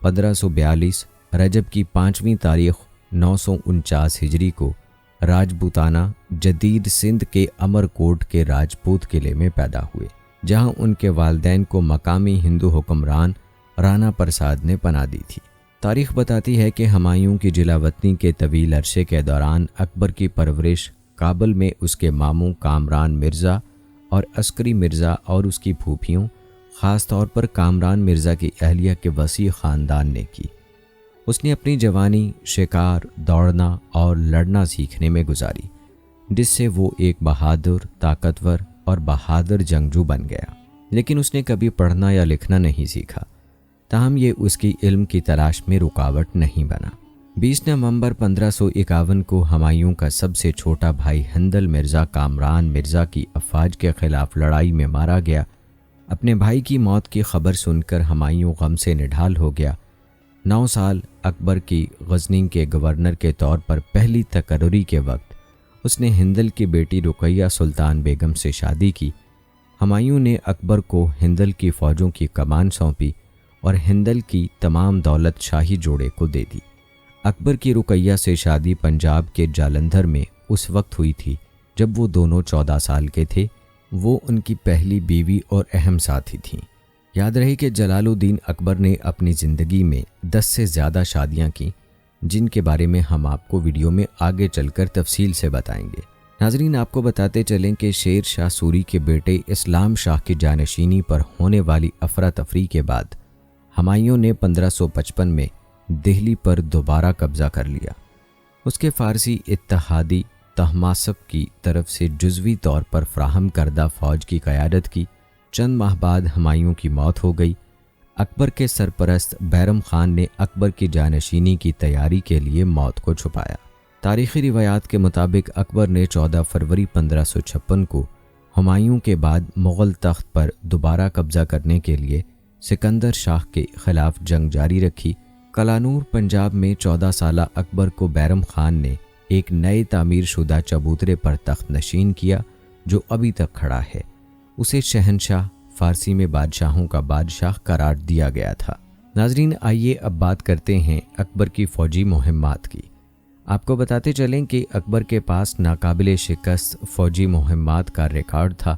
1542 رجب کی 5ویں تاریخ 949 ہجری کو راجپوتانہ جدید سندھ کے امر کوٹ کے راجپوت قلعے میں پیدا ہوئے، جہاں ان کے والدین کو مقامی ہندو حکمران رانا پرساد نے پناہ دی تھی۔ تاریخ بتاتی ہے کہ ہمایوں کی جلاوطنی کے طویل عرصے کے دوران اکبر کی پرورش کابل میں اس کے ماموں کامران مرزا اور عسکری مرزا اور اس کی پھوپھیوں، خاص طور پر کامران مرزا کی اہلیہ کے وسیع خاندان نے کی۔ اس نے اپنی جوانی شکار، دوڑنا اور لڑنا سیکھنے میں گزاری، جس سے وہ ایک بہادر، طاقتور اور بہادر جنگجو بن گیا، لیکن اس نے کبھی پڑھنا یا لکھنا نہیں سیکھا، تاہم یہ اس کی علم کی تلاش میں رکاوٹ نہیں بنا۔ 20 نومبر 1551 کو ہمایوں کا سب سے چھوٹا بھائی ہندل مرزا کامران مرزا کی افواج کے خلاف لڑائی میں مارا گیا۔ اپنے بھائی کی موت کی خبر سن کر ہمایوں غم سے نڈھال ہو گیا۔ 9 سال اکبر کی غزنی کے گورنر کے طور پر پہلی تقرری کے وقت اس نے ہندل کی بیٹی رقیہ سلطان بیگم سے شادی کی۔ ہمایوں نے اکبر کو ہندل کی فوجوں کی کمان سونپی اور ہندل کی تمام دولت شاہی جوڑے کو دے دی۔ اکبر کی رقیہ سے شادی پنجاب کے جالندھر میں اس وقت ہوئی تھی جب وہ دونوں 14 سال کے تھے۔ وہ ان کی پہلی بیوی اور اہم ساتھی تھیں۔ یاد رہے کہ جلال الدین اکبر نے اپنی زندگی میں 10 سے زیادہ شادیاں کیں، جن کے بارے میں ہم آپ کو ویڈیو میں آگے چل کر تفصیل سے بتائیں گے۔ ناظرین، آپ کو بتاتے چلیں کہ شیر شاہ سوری کے بیٹے اسلام شاہ کی جانشینی پر ہونے والی افراتفری کے بعد ہمایوں نے 1555 میں دہلی پر دوبارہ قبضہ کر لیا۔ اس کے فارسی اتحادی طہماسپ کی طرف سے جزوی طور پر فراہم کردہ فوج کی قیادت کی۔ چند ماہ بعد ہمایوں کی موت ہو گئی۔ اکبر کے سرپرست بیرم خان نے اکبر کی جانشینی کی تیاری کے لیے موت کو چھپایا۔ تاریخی روایات کے مطابق اکبر نے 14 فروری 1556 کو ہمایوں کے بعد مغل تخت پر دوبارہ قبضہ کرنے کے لیے سکندر شاہ کے خلاف جنگ جاری رکھی۔ کلانور پنجاب میں 14 سالہ اکبر کو بیرم خان نے ایک نئے تعمیر شدہ چبوترے پر تخت نشین کیا جو ابھی تک کھڑا ہے۔ اسے شہنشاہ، فارسی میں بادشاہوں کا بادشاہ، قرار دیا گیا تھا۔ ناظرین، آئیے اب بات کرتے ہیں اکبر کی فوجی مہمات کی۔ آپ کو بتاتے چلیں کہ اکبر کے پاس ناقابل شکست فوجی مہمات کا ریکارڈ تھا،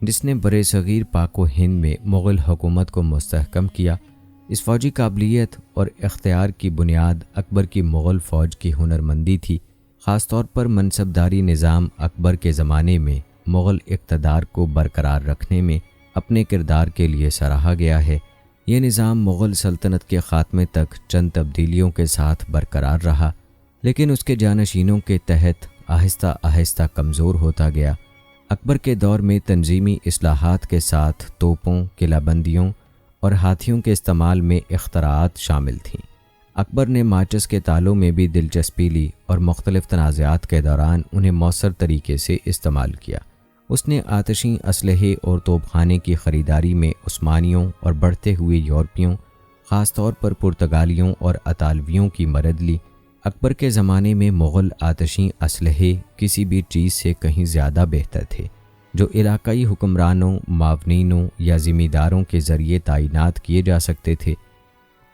جس نے برصغیر پاک و ہند میں مغل حکومت کو مستحکم کیا۔ اس فوجی قابلیت اور اختیار کی بنیاد اکبر کی مغل فوج کی ہنرمندی تھی۔ خاص طور پر منصبداری نظام اکبر کے زمانے میں مغل اقتدار کو برقرار رکھنے میں اپنے کردار کے لیے سراہا گیا ہے۔ یہ نظام مغل سلطنت کے خاتمے تک چند تبدیلیوں کے ساتھ برقرار رہا، لیکن اس کے جانشینوں کے تحت آہستہ آہستہ کمزور ہوتا گیا۔ اکبر کے دور میں تنظیمی اصلاحات کے ساتھ توپوں، قلعہ بندیوں اور ہاتھیوں کے استعمال میں اختراعات شامل تھیں۔ اکبر نے ماچس کے تالوں میں بھی دلچسپی لی اور مختلف تنازعات کے دوران انہیں مؤثر طریقے سے استعمال کیا۔ اس نے آتشی اسلحے اور توپ خانے کی خریداری میں عثمانیوں اور بڑھتے ہوئے یورپیوں، خاص طور پر پرتگالیوں اور اطالویوں کی مدد لی۔ اکبر کے زمانے میں مغل آتشی اسلحے کسی بھی چیز سے کہیں زیادہ بہتر تھے، جو علاقائی حکمرانوں، معاونینوں یا ذمہ داروں کے ذریعے تعینات کیے جا سکتے تھے۔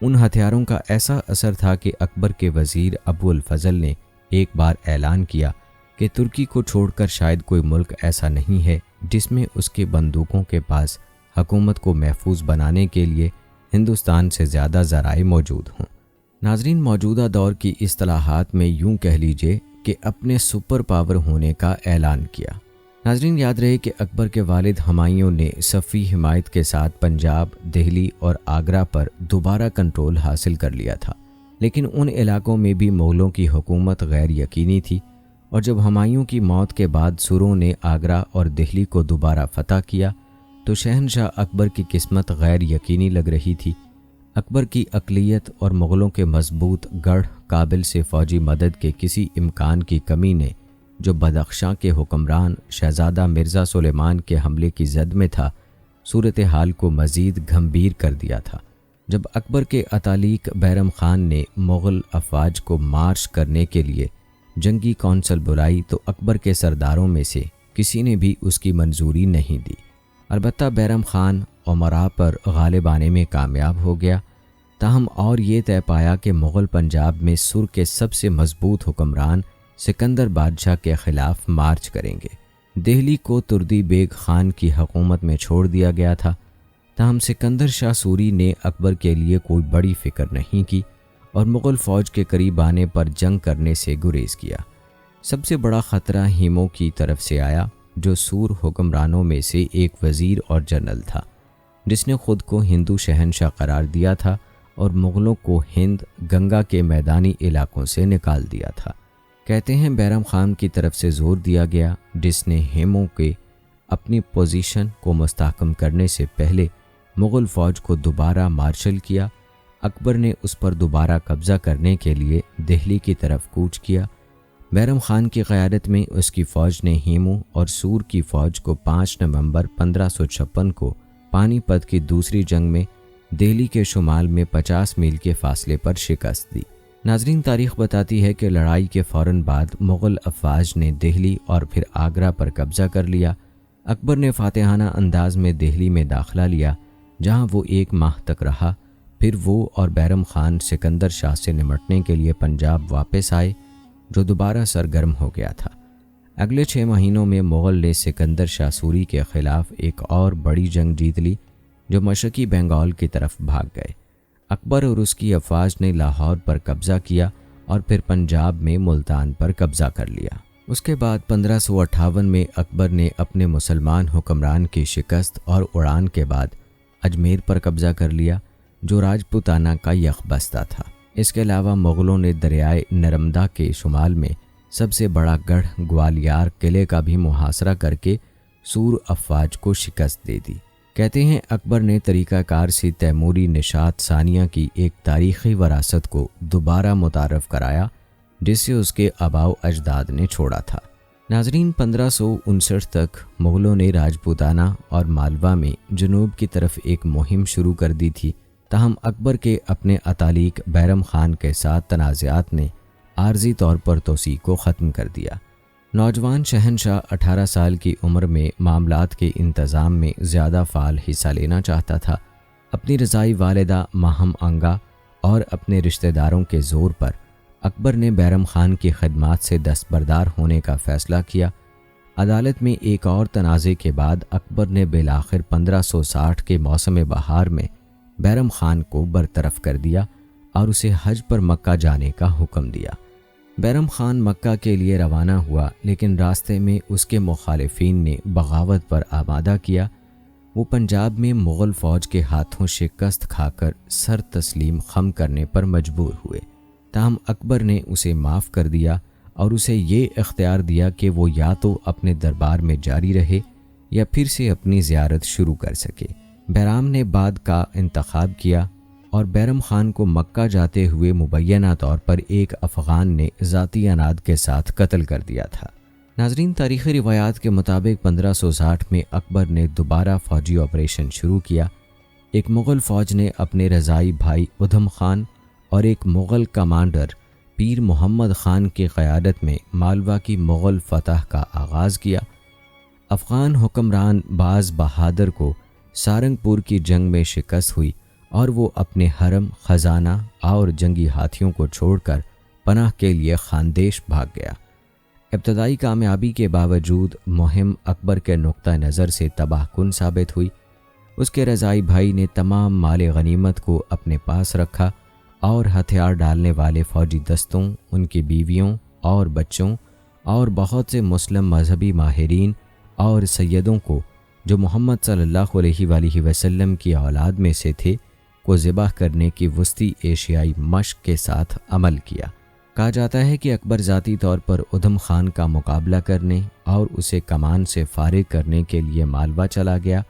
ان ہتھیاروں کا ایسا اثر تھا کہ اکبر کے وزیر ابو الفضل نے ایک بار اعلان کیا کہ ترکی کو چھوڑ کر شاید کوئی ملک ایسا نہیں ہے جس میں اس کے بندوقوں کے پاس حکومت کو محفوظ بنانے کے لیے ہندوستان سے زیادہ ذرائع موجود ہوں۔ ناظرین، موجودہ دور کی اصطلاحات میں یوں کہہ لیجئے کہ اپنے سپر پاور ہونے کا اعلان کیا۔ ناظرین، یاد رہے کہ اکبر کے والد ہمایوں نے صفی حمایت کے ساتھ پنجاب، دہلی اور آگرہ پر دوبارہ کنٹرول حاصل کر لیا تھا، لیکن ان علاقوں میں بھی مغلوں کی حکومت غیر یقینی تھی، اور جب ہمایوں کی موت کے بعد سوروں نے آگرہ اور دہلی کو دوبارہ فتح کیا تو شہنشاہ اکبر کی قسمت غیر یقینی لگ رہی تھی۔ اکبر کی اقلیت اور مغلوں کے مضبوط گڑھ قابل سے فوجی مدد کے کسی امکان کی کمی نے، جو بدخشاں کے حکمران شہزادہ مرزا سلیمان کے حملے کی زد میں تھا، صورتحال کو مزید گھمبیر کر دیا تھا۔ جب اکبر کے اتالیق بیرم خان نے مغل افواج کو مارچ کرنے کے لیے جنگی کونسل بلائی تو اکبر کے سرداروں میں سے کسی نے بھی اس کی منظوری نہیں دی۔ البتہ بیرم خان امراء پر غالب آنے میں کامیاب ہو گیا۔ تاہم اور یہ طے پایا کہ مغل پنجاب میں سر کے سب سے مضبوط حکمران سکندر بادشاہ کے خلاف مارچ کریں گے۔ دہلی کو تردی بیگ خان کی حکومت میں چھوڑ دیا گیا تھا، تاہم سکندر شاہ سوری نے اکبر کے لیے کوئی بڑی فکر نہیں کی اور مغل فوج کے قریب آنے پر جنگ کرنے سے گریز کیا۔ سب سے بڑا خطرہ ہیمو کی طرف سے آیا، جو سور حکمرانوں میں سے ایک وزیر اور جنرل تھا، جس نے خود کو ہندو شہنشاہ قرار دیا تھا اور مغلوں کو ہند گنگا کے میدانی علاقوں سے نکال دیا تھا۔ کہتے ہیں بیرم خان کی طرف سے زور دیا گیا، جس نے ہیمو کے اپنی پوزیشن کو مستحکم کرنے سے پہلے مغل فوج کو دوبارہ مارشل کیا۔ اکبر نے اس پر دوبارہ قبضہ کرنے کے لیے دہلی کی طرف کوچ کیا۔ بیرم خان کی قیادت میں اس کی فوج نے ہیمو اور سور کی فوج کو 5 نومبر 1556 کو پانی پت کی دوسری جنگ میں دہلی کے شمال میں 50 میل کے فاصلے پر شکست دی۔ ناظرین، تاریخ بتاتی ہے کہ لڑائی کے فوراً بعد مغل افواج نے دہلی اور پھر آگرہ پر قبضہ کر لیا۔ اکبر نے فاتحانہ انداز میں دہلی میں داخلہ لیا، جہاں وہ 1 ماہ تک رہا۔ پھر وہ اور بیرم خان سکندر شاہ سے نمٹنے کے لیے پنجاب واپس آئے، جو دوبارہ سرگرم ہو گیا تھا۔ اگلے 6 مہینوں میں مغل نے سکندر شاہ سوری کے خلاف ایک اور بڑی جنگ جیت لی، جو مشرقی بنگال کی طرف بھاگ گئے۔ اکبر اور اس کی افواج نے لاہور پر قبضہ کیا اور پھر پنجاب میں ملتان پر قبضہ کر لیا۔ اس کے بعد 1558 میں اکبر نے اپنے مسلمان حکمران کی شکست اور اڑان کے بعد اجمیر پر قبضہ کر لیا، جو راجپوتانہ کا یک بستہ تھا۔ اس کے علاوہ مغلوں نے دریائے نرمدا کے شمال میں سب سے بڑا گڑھ گوالیار قلعے کا بھی محاصرہ کر کے سور افواج کو شکست دے دی۔ کہتے ہیں اکبر نے طریقہ کار سے تیموری نشاط ثانیہ کی ایک تاریخی وراثت کو دوبارہ متعارف کرایا، جس سے اس کے آباء و اجداد نے چھوڑا تھا۔ ناظرین، 1559 تک مغلوں نے راجپوتانہ اور مالوا میں جنوب کی طرف ایک مہم شروع کر دی تھی، تاہم اکبر کے اپنے اتالیق بیرم خان کے ساتھ تنازعات نے عارضی طور پر توسیع کو ختم کر دیا۔ نوجوان شہنشاہ 18 سال کی عمر میں معاملات کے انتظام میں زیادہ فعال حصہ لینا چاہتا تھا۔ اپنی رضائی والدہ ماہم آنگا اور اپنے رشتہ داروں کے زور پر اکبر نے بیرم خان کی خدمات سے دستبردار ہونے کا فیصلہ کیا۔ عدالت میں ایک اور تنازع کے بعد اکبر نے بالآخر 1560 کے موسم بہار میں بیرم خان کو برطرف کر دیا اور اسے حج پر مکہ جانے کا حکم دیا۔ بیرم خان مکہ کے لیے روانہ ہوا، لیکن راستے میں اس کے مخالفین نے بغاوت پر آمادہ کیا۔ وہ پنجاب میں مغل فوج کے ہاتھوں شکست کھا کر سر تسلیم خم کرنے پر مجبور ہوئے، تاہم اکبر نے اسے معاف کر دیا اور اسے یہ اختیار دیا کہ وہ یا تو اپنے دربار میں جاری رہے یا پھر سے اپنی زیارت شروع کر سکے۔ بیرام نے بعد کا انتخاب کیا اور بیرم خان کو مکہ جاتے ہوئے مبینہ طور پر ایک افغان نے ذاتی اناد کے ساتھ قتل کر دیا تھا۔ ناظرین، تاریخی روایات کے مطابق 1560 میں اکبر نے دوبارہ فوجی آپریشن شروع کیا۔ ایک مغل فوج نے اپنے رضائی بھائی ادھم خان اور ایک مغل کمانڈر پیر محمد خان کی قیادت میں مالوا کی مغل فتح کا آغاز کیا۔ افغان حکمران باز بہادر کو سارنگپور کی جنگ میں شکست ہوئی اور وہ اپنے حرم، خزانہ اور جنگی ہاتھیوں کو چھوڑ کر پناہ کے لیے خاندیش بھاگ گیا۔ ابتدائی کامیابی کے باوجود مہم اکبر کے نقطہ نظر سے تباہ کن ثابت ہوئی۔ اس کے رضائی بھائی نے تمام مال غنیمت کو اپنے پاس رکھا اور ہتھیار ڈالنے والے فوجی دستوں، ان کی بیویوں اور بچوں اور بہت سے مسلم مذہبی ماہرین اور سیدوں کو، جو محمد صلی اللہ علیہ وآلہ وسلم کی اولاد میں سے تھے، کو ذبح کرنے کی وسطی ایشیائی مشق کے ساتھ عمل کیا۔ کہا جاتا ہے کہ اکبر ذاتی طور پر ادھم خان کا مقابلہ کرنے اور اسے کمان سے فارغ کرنے کے لیے مالوا چلا گیا۔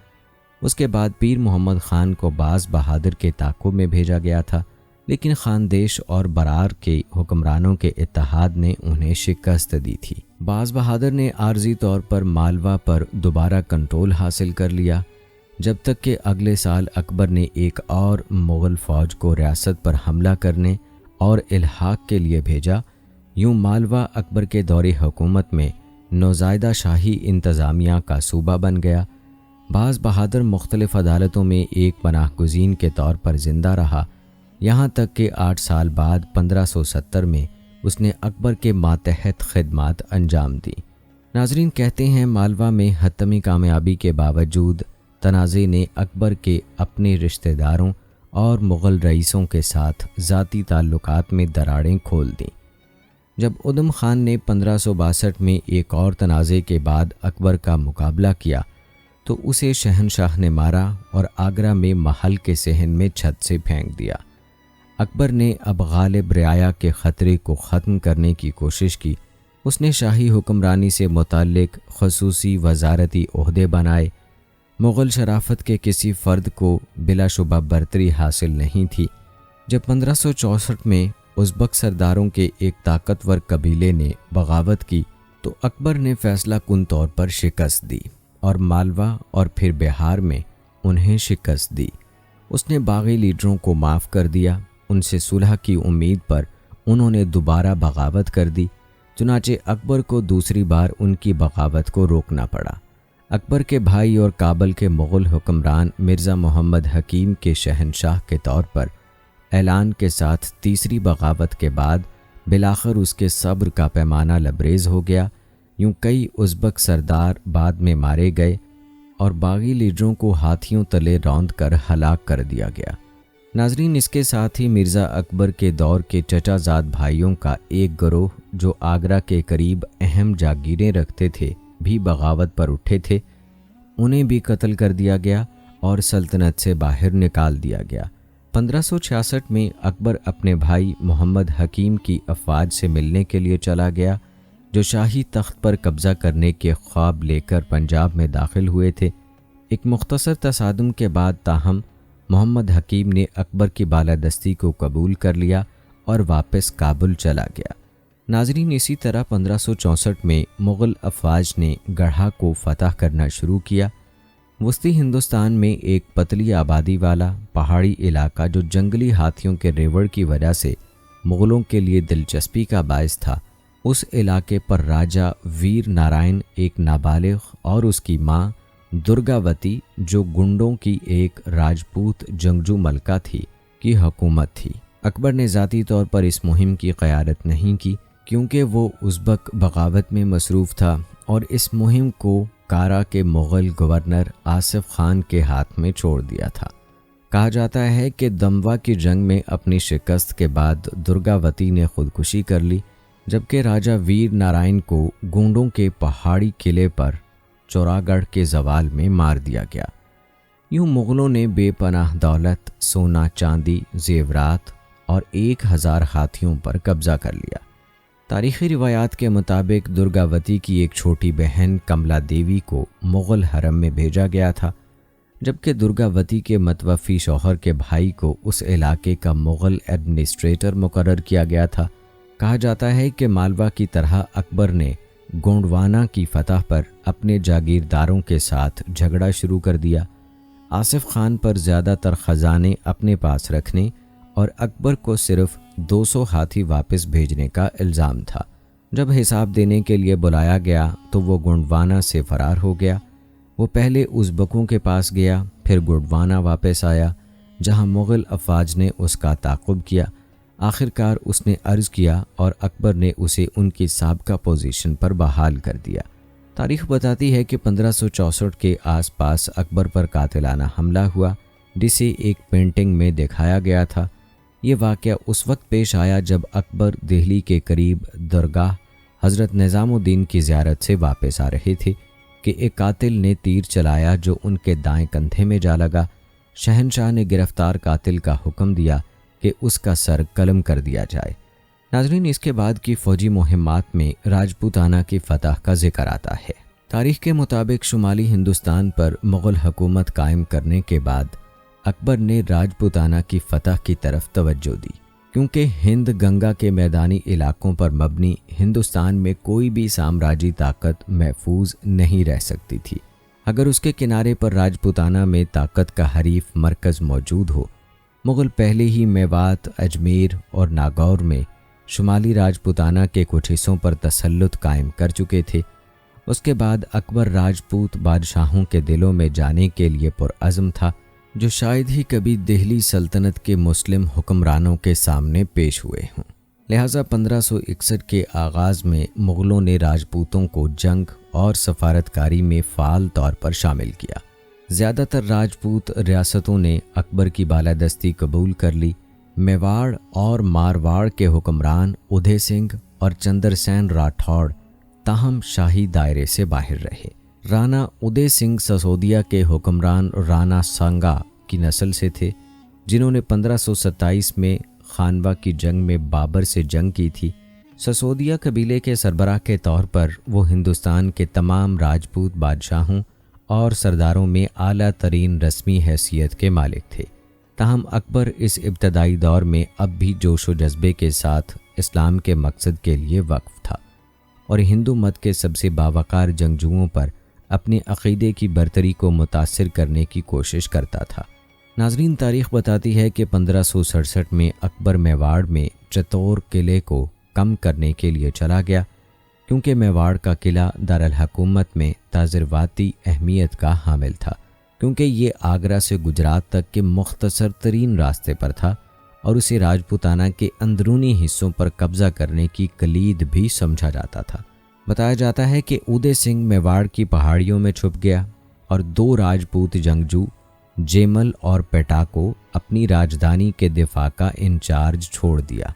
اس کے بعد پیر محمد خان کو باز بہادر کے تعاقب میں بھیجا گیا تھا، لیکن خاندیش اور برار کے حکمرانوں کے اتحاد نے انہیں شکست دی تھی۔ باز بہادر نے عارضی طور پر مالوا پر دوبارہ کنٹرول حاصل کر لیا، جب تک کہ اگلے سال اکبر نے ایک اور مغل فوج کو ریاست پر حملہ کرنے اور الحاق کے لیے بھیجا۔ یوں مالوا اکبر کے دور حکومت میں نوزائیدہ شاہی انتظامیہ کا صوبہ بن گیا۔ باز بہادر مختلف عدالتوں میں ایک پناہ گزین کے طور پر زندہ رہا، یہاں تک کہ 8 سال بعد 1570 میں اس نے اکبر کے ماتحت خدمات انجام دیں۔ ناظرین، کہتے ہیں مالوا میں حتمی کامیابی کے باوجود تنازع نے اکبر کے اپنے رشتہ داروں اور مغل رئیسوں کے ساتھ ذاتی تعلقات میں دراڑیں کھول دیں۔ جب ادم خان نے 1562 میں ایک اور تنازع کے بعد اکبر کا مقابلہ کیا تو اسے شہنشاہ نے مارا اور آگرہ میں محل کے صحن میں چھت سے پھینک دیا۔ اکبر نے اب غالب رعایا کے خطرے کو ختم کرنے کی کوشش کی۔ اس نے شاہی حکمرانی سے متعلق خصوصی وزارتی عہدے بنائے۔ مغل شرافت کے کسی فرد کو بلا شبہ برتری حاصل نہیں تھی۔ جب 1564 میں ازبک سرداروں کے ایک طاقتور قبیلے نے بغاوت کی تو اکبر نے فیصلہ کن طور پر شکست دی اور مالوا اور پھر بہار میں انہیں شکست دی۔ اس نے باغی لیڈروں کو معاف کر دیا۔ ان سے صلح کی امید پر انہوں نے دوبارہ بغاوت کر دی، چنانچہ اکبر کو دوسری بار ان کی بغاوت کو روکنا پڑا۔ اکبر کے بھائی اور کابل کے مغل حکمران مرزا محمد حکیم کے شہنشاہ کے طور پر اعلان کے ساتھ تیسری بغاوت کے بعد بالآخر اس کے صبر کا پیمانہ لبریز ہو گیا۔ یوں کئی ازبک سردار بعد میں مارے گئے اور باغی لیڈروں کو ہاتھیوں تلے روند کر ہلاک کر دیا گیا۔ ناظرین، اس کے ساتھ ہی مرزا اکبر کے دور کے چچا زاد بھائیوں کا ایک گروہ جو آگرہ کے قریب اہم جاگیریں رکھتے تھے بھی بغاوت پر اٹھے تھے۔ انہیں بھی قتل کر دیا گیا اور سلطنت سے باہر نکال دیا گیا۔ 1566 میں اکبر اپنے بھائی محمد حکیم کی افواج سے ملنے کے لیے چلا گیا، جو شاہی تخت پر قبضہ کرنے کے خواب لے کر پنجاب میں داخل ہوئے تھے۔ ایک مختصر تصادم کے بعد تاہم محمد حکیم نے اکبر کی بالادستی کو قبول کر لیا اور واپس کابل چلا گیا۔ ناظرین، اسی طرح 1564 میں مغل افواج نے گڑھا کو فتح کرنا شروع کیا۔ وسطی ہندوستان میں ایک پتلی آبادی والا پہاڑی علاقہ جو جنگلی ہاتھیوں کے ریوڑ کی وجہ سے مغلوں کے لیے دلچسپی کا باعث تھا، اس علاقے پر راجہ ویر نارائن ایک نابالغ اور اس کی ماں درگاوتی، جو گنڈوں کی ایک راجپوت جنگجو ملکہ تھی، کی حکومت تھی۔ اکبر نے ذاتی طور پر اس مہم کی قیادت نہیں کی کیونکہ وہ ازبک بغاوت میں مصروف تھا اور اس مہم کو کارا کے مغل گورنر آصف خان کے ہاتھ میں چھوڑ دیا تھا۔ کہا جاتا ہے کہ دموا کی جنگ میں اپنی شکست کے بعد درگاوتی نے خودکشی کر لی، جبکہ راجہ ویر نارائن کو گونڈوں کے پہاڑی قلعے پر چوراگڑھ کے زوال میں مار دیا گیا۔ یوں مغلوں نے بے پناہ دولت، سونا چاندی، زیورات اور 1000 ہاتھیوں پر قبضہ کر لیا۔ تاریخی روایات کے مطابق درگاوتی کی ایک چھوٹی بہن کملا دیوی کو مغل حرم میں بھیجا گیا تھا، جبکہ درگاوتی کے متوفی شوہر کے بھائی کو اس علاقے کا مغل ایڈمنسٹریٹر مقرر کیا گیا تھا۔ کہا جاتا ہے کہ مالوا کی طرح اکبر نے گونڈوانا کی فتح پر اپنے جاگیرداروں کے ساتھ جھگڑا شروع کر دیا۔ آصف خان پر زیادہ تر خزانے اپنے پاس رکھنے اور اکبر کو صرف 200 ہاتھی واپس بھیجنے کا الزام تھا۔ جب حساب دینے کے لیے بلایا گیا تو وہ گونڈوانا سے فرار ہو گیا۔ وہ پہلے ازبکوں کے پاس گیا، پھر گونڈوانا واپس آیا، جہاں مغل افواج نے اس کا تعاقب کیا۔ آخرکار اس نے عرض کیا اور اکبر نے اسے ان کی سابقہ پوزیشن پر بحال کر دیا۔ تاریخ بتاتی ہے کہ 1564 کے آس پاس اکبر پر قاتلانہ حملہ ہوا، جسے ایک پینٹنگ میں دکھایا گیا تھا۔ یہ واقعہ اس وقت پیش آیا جب اکبر دہلی کے قریب درگاہ حضرت نظام الدین کی زیارت سے واپس آ رہے تھے کہ ایک قاتل نے تیر چلایا جو ان کے دائیں کندھے میں جا لگا۔ شہنشاہ نے گرفتار قاتل کا حکم دیا کہ اس کا سر قلم کر دیا جائے۔ ناظرین، اس کے بعد کی فوجی مہمات میں راجپوتانہ کی فتح کا ذکر آتا ہے۔ تاریخ کے مطابق شمالی ہندوستان پر مغل حکومت قائم کرنے کے بعد اکبر نے راجپوتانہ کی فتح کی طرف توجہ دی، کیونکہ ہند گنگا کے میدانی علاقوں پر مبنی ہندوستان میں کوئی بھی سامراجی طاقت محفوظ نہیں رہ سکتی تھی۔ اگر اس کے کنارے پر راجپوتانہ میں طاقت کا حریف مرکز موجود ہو۔ مغل پہلے ہی میوات، اجمیر اور ناگور میں شمالی راجپوتانہ کے کچھ حصوں پر تسلط قائم کر چکے تھے۔ اس کے بعد اکبر راجپوت بادشاہوں کے دلوں میں جانے کے لیے پرعزم تھا، جو شاید ہی کبھی دہلی سلطنت کے مسلم حکمرانوں کے سامنے پیش ہوئے ہوں۔ لہٰذا 1561 کے آغاز میں مغلوں نے راجپوتوں کو جنگ اور سفارتکاری میں فعال طور پر شامل کیا۔ زیادہ تر راجپوت ریاستوں نے اکبر کی بالادستی قبول کر لی۔ میواڑ اور مارواڑ کے حکمران ادے سنگھ اور چندر سین راٹھوڑ تاہم شاہی دائرے سے باہر رہے۔ رانا ادے سنگھ سسودیا کے حکمران رانا سانگا کی نسل سے تھے، جنہوں نے 1527 میں خانوا کی جنگ میں بابر سے جنگ کی تھی۔ سسودیا قبیلے کے سربراہ کے طور پر وہ ہندوستان کے تمام راجپوت بادشاہوں اور سرداروں میں اعلیٰ ترین رسمی حیثیت کے مالک تھے۔ تاہم اکبر اس ابتدائی دور میں اب بھی جوش و جذبے کے ساتھ اسلام کے مقصد کے لیے وقف تھا اور ہندو مت کے سب سے باوقار جنگجوؤں پر اپنے عقیدے کی برتری کو متاثر کرنے کی کوشش کرتا تھا۔ ناظرین، تاریخ بتاتی ہے کہ 1567 میں اکبر میواڑ میں چتور قلعے کو کم کرنے کے لیے چلا گیا، کیونکہ میواڑ کا قلعہ دارالحکومت میں تاثرواتی اہمیت کا حامل تھا، کیونکہ یہ آگرہ سے گجرات تک کے مختصر ترین راستے پر تھا اور اسے راجپوتانہ کے اندرونی حصوں پر قبضہ کرنے کی کلید بھی سمجھا جاتا تھا۔ بتایا جاتا ہے کہ ادے سنگھ میواڑ کی پہاڑیوں میں چھپ گیا اور 2 راجپوت جنگجو جیمل اور پیٹا کو اپنی راجدھانی کے دفاع کا انچارج چھوڑ دیا۔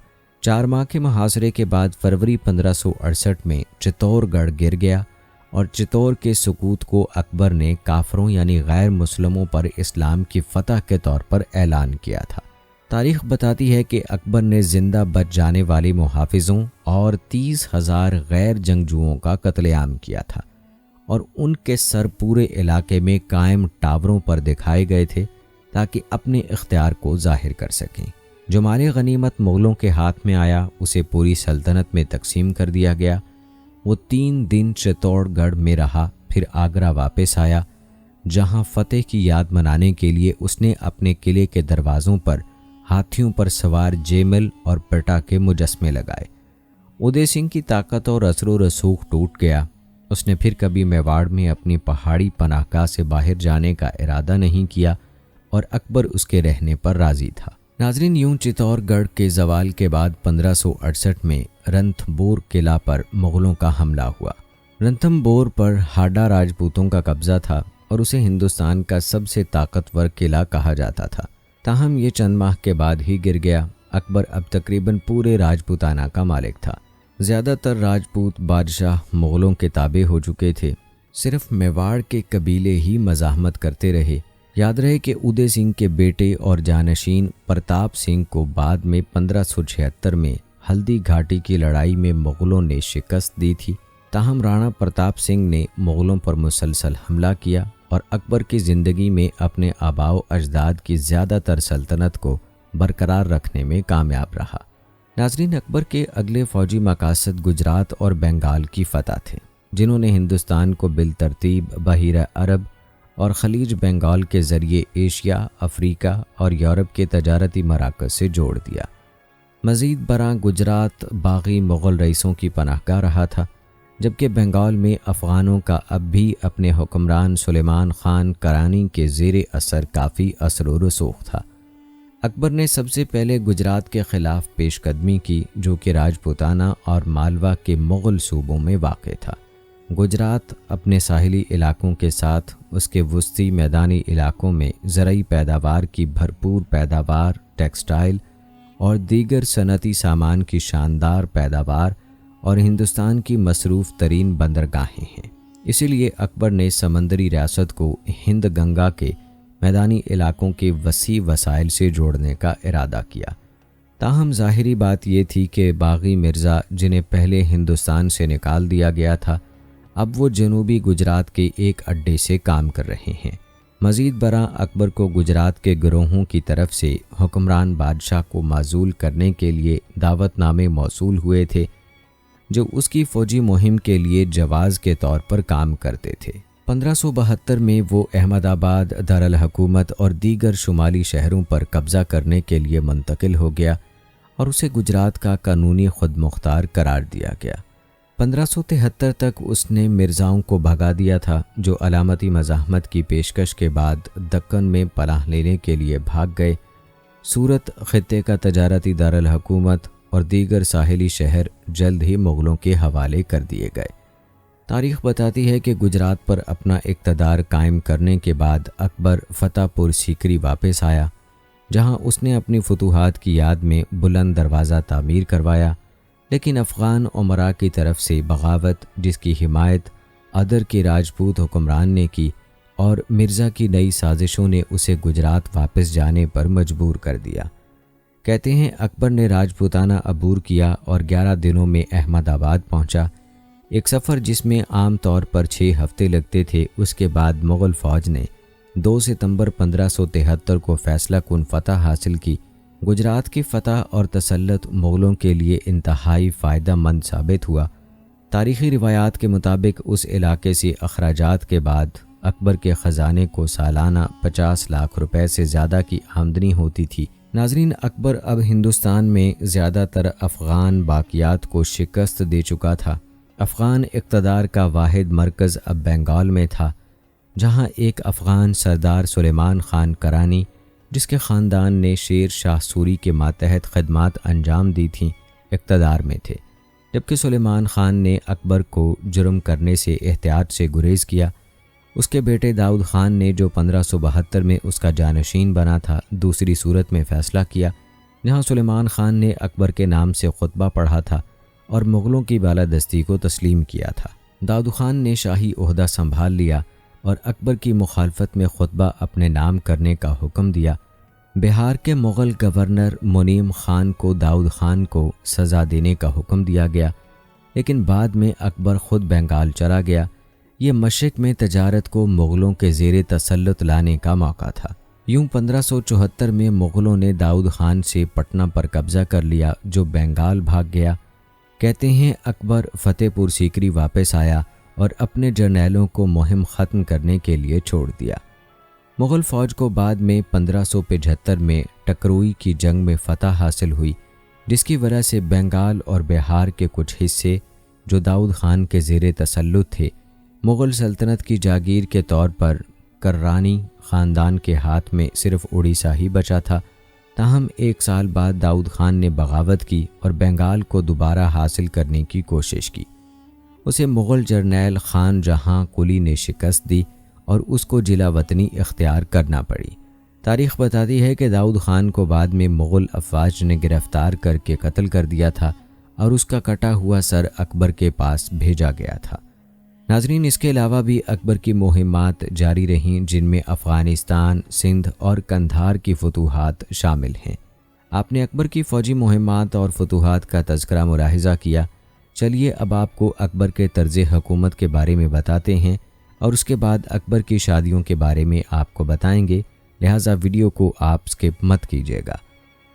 4 ماہ کے محاصرے کے بعد فروری 1568 میں چتور گڑھ گر گیا اور چتور کے سقوط کو اکبر نے کافروں یعنی غیر مسلموں پر اسلام کی فتح کے طور پر اعلان کیا تھا۔ تاریخ بتاتی ہے کہ اکبر نے زندہ بچ جانے والے محافظوں اور 30,000 غیر جنگجوؤں کا قتل عام کیا تھا اور ان کے سر پورے علاقے میں قائم ٹاوروں پر دکھائے گئے تھے تاکہ اپنے اختیار کو ظاہر کر سکیں۔ جو مال غنیمت مغلوں کے ہاتھ میں آیا اسے پوری سلطنت میں تقسیم کر دیا گیا۔ وہ 3 دن چتور گڑھ میں رہا، پھر آگرہ واپس آیا، جہاں فتح کی یاد منانے کے لیے اس نے اپنے قلعے کے دروازوں پر ہاتھیوں پر سوار جیمل اور پٹا کے مجسمے لگائے۔ ادے سنگھ کی طاقت اور اثر و رسوخ ٹوٹ گیا۔ اس نے پھر کبھی میواڑ میں اپنی پہاڑی پناہ گاہ سے باہر جانے کا ارادہ نہیں کیا اور اکبر اس کے رہنے پر راضی تھا۔ ناظرین، یوں چتور گڑھ کے زوال کے بعد 1568 میں رنتھمبور قلعہ پر مغلوں کا حملہ ہوا۔ رنتھمبور پر ہاڈا راجپوتوں کا قبضہ تھا اور اسے ہندوستان کا سب سے طاقتور قلعہ کہا جاتا تھا۔ تاہم یہ چند ماہ کے بعد ہی گر گیا۔ اکبر اب تقریباً پورے راجپوتانہ کا مالک تھا۔ زیادہ تر راجپوت بادشاہ مغلوں کے تابع ہو چکے تھے، صرف میواڑ کے قبیلے ہی مزاحمت کرتے رہے۔ یاد رہے کہ ادے سنگھ کے بیٹے اور جانشین پرتاپ سنگھ کو بعد میں 1576 میں ہلدی گھاٹی کی لڑائی میں مغلوں نے شکست دی تھی۔ تاہم رانا پرتاپ سنگھ نے مغلوں پر مسلسل حملہ کیا اور اکبر کی زندگی میں اپنے آباء و اجداد کی زیادہ تر سلطنت کو برقرار رکھنے میں کامیاب رہا۔ ناظرین، اکبر کے اگلے فوجی مقاصد گجرات اور بنگال کی فتح تھے، جنہوں نے ہندوستان کو بالترتیب بحیرہ عرب اور خلیج بنگال کے ذریعے ایشیا، افریقہ اور یورپ کے تجارتی مراکز سے جوڑ دیا۔ مزید برآں گجرات باغی مغل رئیسوں کی پناہ گاہ رہا تھا، جبکہ بنگال میں افغانوں کا اب بھی اپنے حکمران سلیمان خان کرانی کے زیر اثر کافی اثر و رسوخ تھا۔ اکبر نے سب سے پہلے گجرات کے خلاف پیش قدمی کی، جو کہ راجپوتانہ اور مالوا کے مغل صوبوں میں واقع تھا۔ گجرات اپنے ساحلی علاقوں کے ساتھ اس کے وسطی میدانی علاقوں میں زرعی پیداوار کی بھرپور پیداوار، ٹیکسٹائل اور دیگر صنعتی سامان کی شاندار پیداوار اور ہندوستان کی مصروف ترین بندرگاہیں ہیں۔ اسی لیے اکبر نے سمندری ریاست کو ہند گنگا کے میدانی علاقوں کے وسیع وسائل سے جوڑنے کا ارادہ کیا۔ تاہم ظاہری بات یہ تھی کہ باغی مرزا، جنہیں پہلے ہندوستان سے نکال دیا گیا تھا، اب وہ جنوبی گجرات کے ایک اڈے سے کام کر رہے ہیں۔ مزید برآں اکبر کو گجرات کے گروہوں کی طرف سے حکمران بادشاہ کو معزول کرنے کے لیے دعوت نامے موصول ہوئے تھے، جو اس کی فوجی مہم کے لیے جواز کے طور پر کام کرتے تھے۔ 1572 میں وہ احمد آباد، دارالحکومت اور دیگر شمالی شہروں پر قبضہ کرنے کے لیے منتقل ہو گیا اور اسے گجرات کا قانونی خود مختار قرار دیا گیا۔ 1573 تک اس نے مرزاؤں کو بھگا دیا تھا جو علامتی مزاحمت کی پیشکش کے بعد دکن میں پناہ لینے کے لیے بھاگ گئے۔ سورت خطے کا تجارتی دارالحکومت اور دیگر ساحلی شہر جلد ہی مغلوں کے حوالے کر دیے گئے۔ تاریخ بتاتی ہے کہ گجرات پر اپنا اقتدار قائم کرنے کے بعد اکبر فتح پور سیکری واپس آیا، جہاں اس نے اپنی فتوحات کی یاد میں بلند دروازہ تعمیر کروایا، لیکن افغان امراء کی طرف سے بغاوت، جس کی حمایت ادر کے راجپوت حکمران نے کی، اور مرزا کی نئی سازشوں نے اسے گجرات واپس جانے پر مجبور کر دیا۔ کہتے ہیں اکبر نے راجپوتانہ عبور کیا اور 11 دنوں میں احمد آباد پہنچا، ایک سفر جس میں عام طور پر 6 ہفتے لگتے تھے۔ اس کے بعد مغل فوج نے 2 ستمبر 1573 کو فیصلہ کن فتح حاصل کی۔ گجرات کی فتح اور تسلط مغلوں کے لیے انتہائی فائدہ مند ثابت ہوا۔ تاریخی روایات کے مطابق اس علاقے سے اخراجات کے بعد اکبر کے خزانے کو سالانہ 50 لاکھ روپے سے زیادہ کی آمدنی ہوتی تھی۔ ناظرین، اکبر اب ہندوستان میں زیادہ تر افغان باقیات کو شکست دے چکا تھا۔ افغان اقتدار کا واحد مرکز اب بنگال میں تھا، جہاں ایک افغان سردار سلیمان خان کرانی، جس کے خاندان نے شیر شاہ سوری کے ماتحت خدمات انجام دی تھیں، اقتدار میں تھے، جبکہ سلیمان خان نے اکبر کو جرم کرنے سے احتیاط سے گریز کیا۔ اس کے بیٹے داؤد خان نے، جو 1572 میں اس کا جانشین بنا تھا، دوسری صورت میں فیصلہ کیا، جہاں سلیمان خان نے اکبر کے نام سے خطبہ پڑھا تھا اور مغلوں کی بالادستی کو تسلیم کیا تھا۔ داؤد خان نے شاہی عہدہ سنبھال لیا اور اکبر کی مخالفت میں خطبہ اپنے نام کرنے کا حکم دیا۔ بہار کے مغل گورنر منیم خان کو داؤد خان کو سزا دینے کا حکم دیا گیا، لیکن بعد میں اکبر خود بنگال چلا گیا۔ یہ مشرق میں تجارت کو مغلوں کے زیر تسلط لانے کا موقع تھا۔ یوں 1574 میں مغلوں نے داؤد خان سے پٹنہ پر قبضہ کر لیا، جو بنگال بھاگ گیا۔ کہتے ہیں اکبر فتح پور سیکری واپس آیا اور اپنے جرنیلوں کو مہم ختم کرنے کے لیے چھوڑ دیا۔ مغل فوج کو بعد میں 1575 میں ٹکروئی کی جنگ میں فتح حاصل ہوئی، جس کی وجہ سے بنگال اور بہار کے کچھ حصے جو داؤد خان کے زیر تسلط تھے، مغل سلطنت کی جاگیر کے طور پر کررانی خاندان کے ہاتھ میں صرف اڑیسہ ہی بچا تھا۔ تاہم 1 سال بعد داؤد خان نے بغاوت کی اور بنگال کو دوبارہ حاصل کرنے کی کوشش کی۔ اسے مغل جرنیل خان جہاں قلی نے شکست دی اور اس کو جلا وطنی اختیار کرنا پڑی۔ تاریخ بتاتی ہے کہ داؤد خان کو بعد میں مغل افواج نے گرفتار کر کے قتل کر دیا تھا اور اس کا کٹا ہوا سر اکبر کے پاس بھیجا گیا تھا۔ ناظرین، اس کے علاوہ بھی اکبر کی مہمات جاری رہیں، جن میں افغانستان، سندھ اور قندھار کی فتوحات شامل ہیں۔ آپ نے اکبر کی فوجی مہمات اور فتوحات کا تذکرہ ملاحظہ کیا۔ چلیے اب آپ کو اکبر کے طرز حکومت کے بارے میں بتاتے ہیں اور اس کے بعد اکبر کی شادیوں کے بارے میں آپ کو بتائیں گے، لہٰذا ویڈیو کو آپ سکپ مت کیجیے گا۔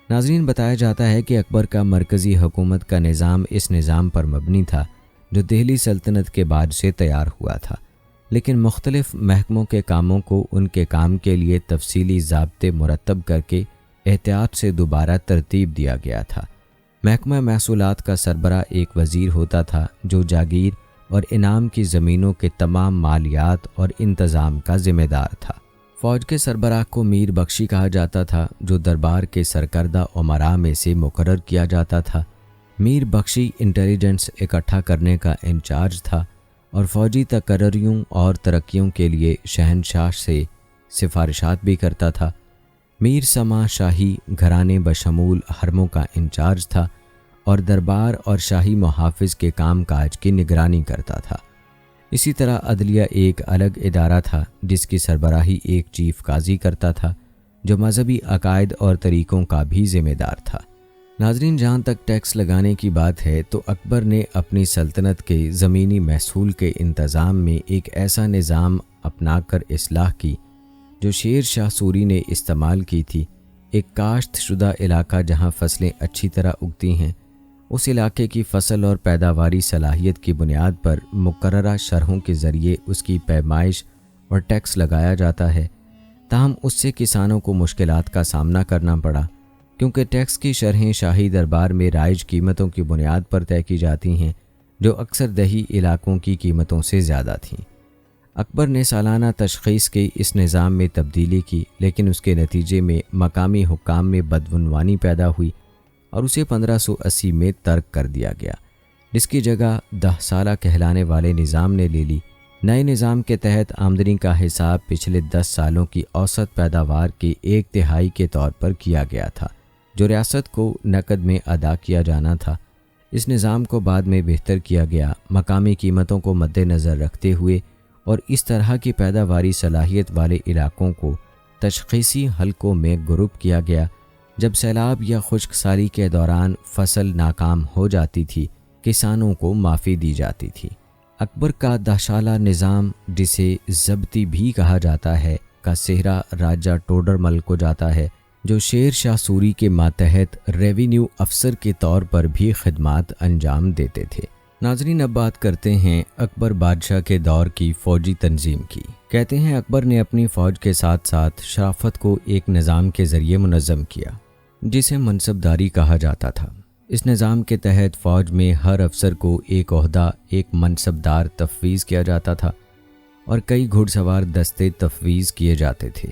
ناظرین، بتایا جاتا ہے کہ اکبر کا مرکزی حکومت کا نظام اس نظام پر مبنی تھا جو دہلی سلطنت کے بعد سے تیار ہوا تھا، لیکن مختلف محکموں کے کاموں کو ان کے کام کے لیے تفصیلی ضابطے مرتب کر کے احتیاط سے دوبارہ ترتیب دیا گیا تھا۔ محکمہ محصولات کا سربراہ ایک وزیر ہوتا تھا جو جاگیر اور انعام کی زمینوں کے تمام مالیات اور انتظام کا ذمہ دار تھا۔ فوج کے سربراہ کو میر بخشی کہا جاتا تھا، جو دربار کے سرکردہ امراء میں سے مقرر کیا جاتا تھا۔ میر بخشی انٹیلیجنس اکٹھا کرنے کا انچارج تھا اور فوجی تقرریوں اور ترقیوں کے لیے شہنشاہ سے سفارشات بھی کرتا تھا۔ میر سما شاہی گھرانے بشمول حرموں کا انچارج تھا اور دربار اور شاہی محافظ کے کام کاج کی نگرانی کرتا تھا۔ اسی طرح عدلیہ ایک الگ ادارہ تھا جس کی سربراہی ایک چیف قاضی کرتا تھا، جو مذہبی عقائد اور طریقوں کا بھی ذمہ دار تھا۔ ناظرین، جہاں تک ٹیکس لگانے کی بات ہے تو اکبر نے اپنی سلطنت کے زمینی محصول کے انتظام میں ایک ایسا نظام اپنا کر اصلاح کی جو شیر شاہ سوری نے استعمال کی تھی۔ ایک کاشت شدہ علاقہ جہاں فصلیں اچھی طرح اگتی ہیں، اس علاقے کی فصل اور پیداواری صلاحیت کی بنیاد پر مقررہ شرحوں کے ذریعے اس کی پیمائش اور ٹیکس لگایا جاتا ہے۔ تاہم اس سے کسانوں کو مشکلات کا سامنا کرنا پڑا، کیونکہ ٹیکس کی شرحیں شاہی دربار میں رائج قیمتوں کی بنیاد پر طے کی جاتی ہیں، جو اکثر دیہی علاقوں کی قیمتوں سے زیادہ تھیں۔ اکبر نے سالانہ تشخیص کے اس نظام میں تبدیلی کی، لیکن اس کے نتیجے میں مقامی حکام میں بدعنوانی پیدا ہوئی اور اسے 1580 میں ترک کر دیا گیا، جس کی جگہ 10 سالہ کہلانے والے نظام نے لے لی۔ نئے نظام کے تحت آمدنی کا حساب پچھلے 10 سالوں کی اوسط پیداوار کی 1/3 کے طور پر کیا گیا تھا، جو ریاست کو نقد میں ادا کیا جانا تھا۔ اس نظام کو بعد میں بہتر کیا گیا، مقامی قیمتوں کو مد نظر رکھتے ہوئے، اور اس طرح کی پیداواری صلاحیت والے علاقوں کو تشخیصی حلقوں میں گروپ کیا گیا۔ جب سیلاب یا خشک سالی کے دوران فصل ناکام ہو جاتی تھی، کسانوں کو معافی دی جاتی تھی۔ اکبر کا 10 سالہ نظام، جسے ضبطی بھی کہا جاتا ہے، کا سہرا راجہ ٹوڈر مل کو جاتا ہے، جو شیر شاہ سوری کے ماتحت ریونیو افسر کے طور پر بھی خدمات انجام دیتے تھے۔ ناظرین، اب بات کرتے ہیں اکبر بادشاہ کے دور کی فوجی تنظیم کی۔ کہتے ہیں اکبر نے اپنی فوج کے ساتھ ساتھ شرافت کو ایک نظام کے ذریعے منظم کیا، جسے منصبداری کہا جاتا تھا۔ اس نظام کے تحت فوج میں ہر افسر کو ایک عہدہ، ایک منصبدار تفویض کیا جاتا تھا، اور کئی گھڑ سوار دستے تفویض کیے جاتے تھے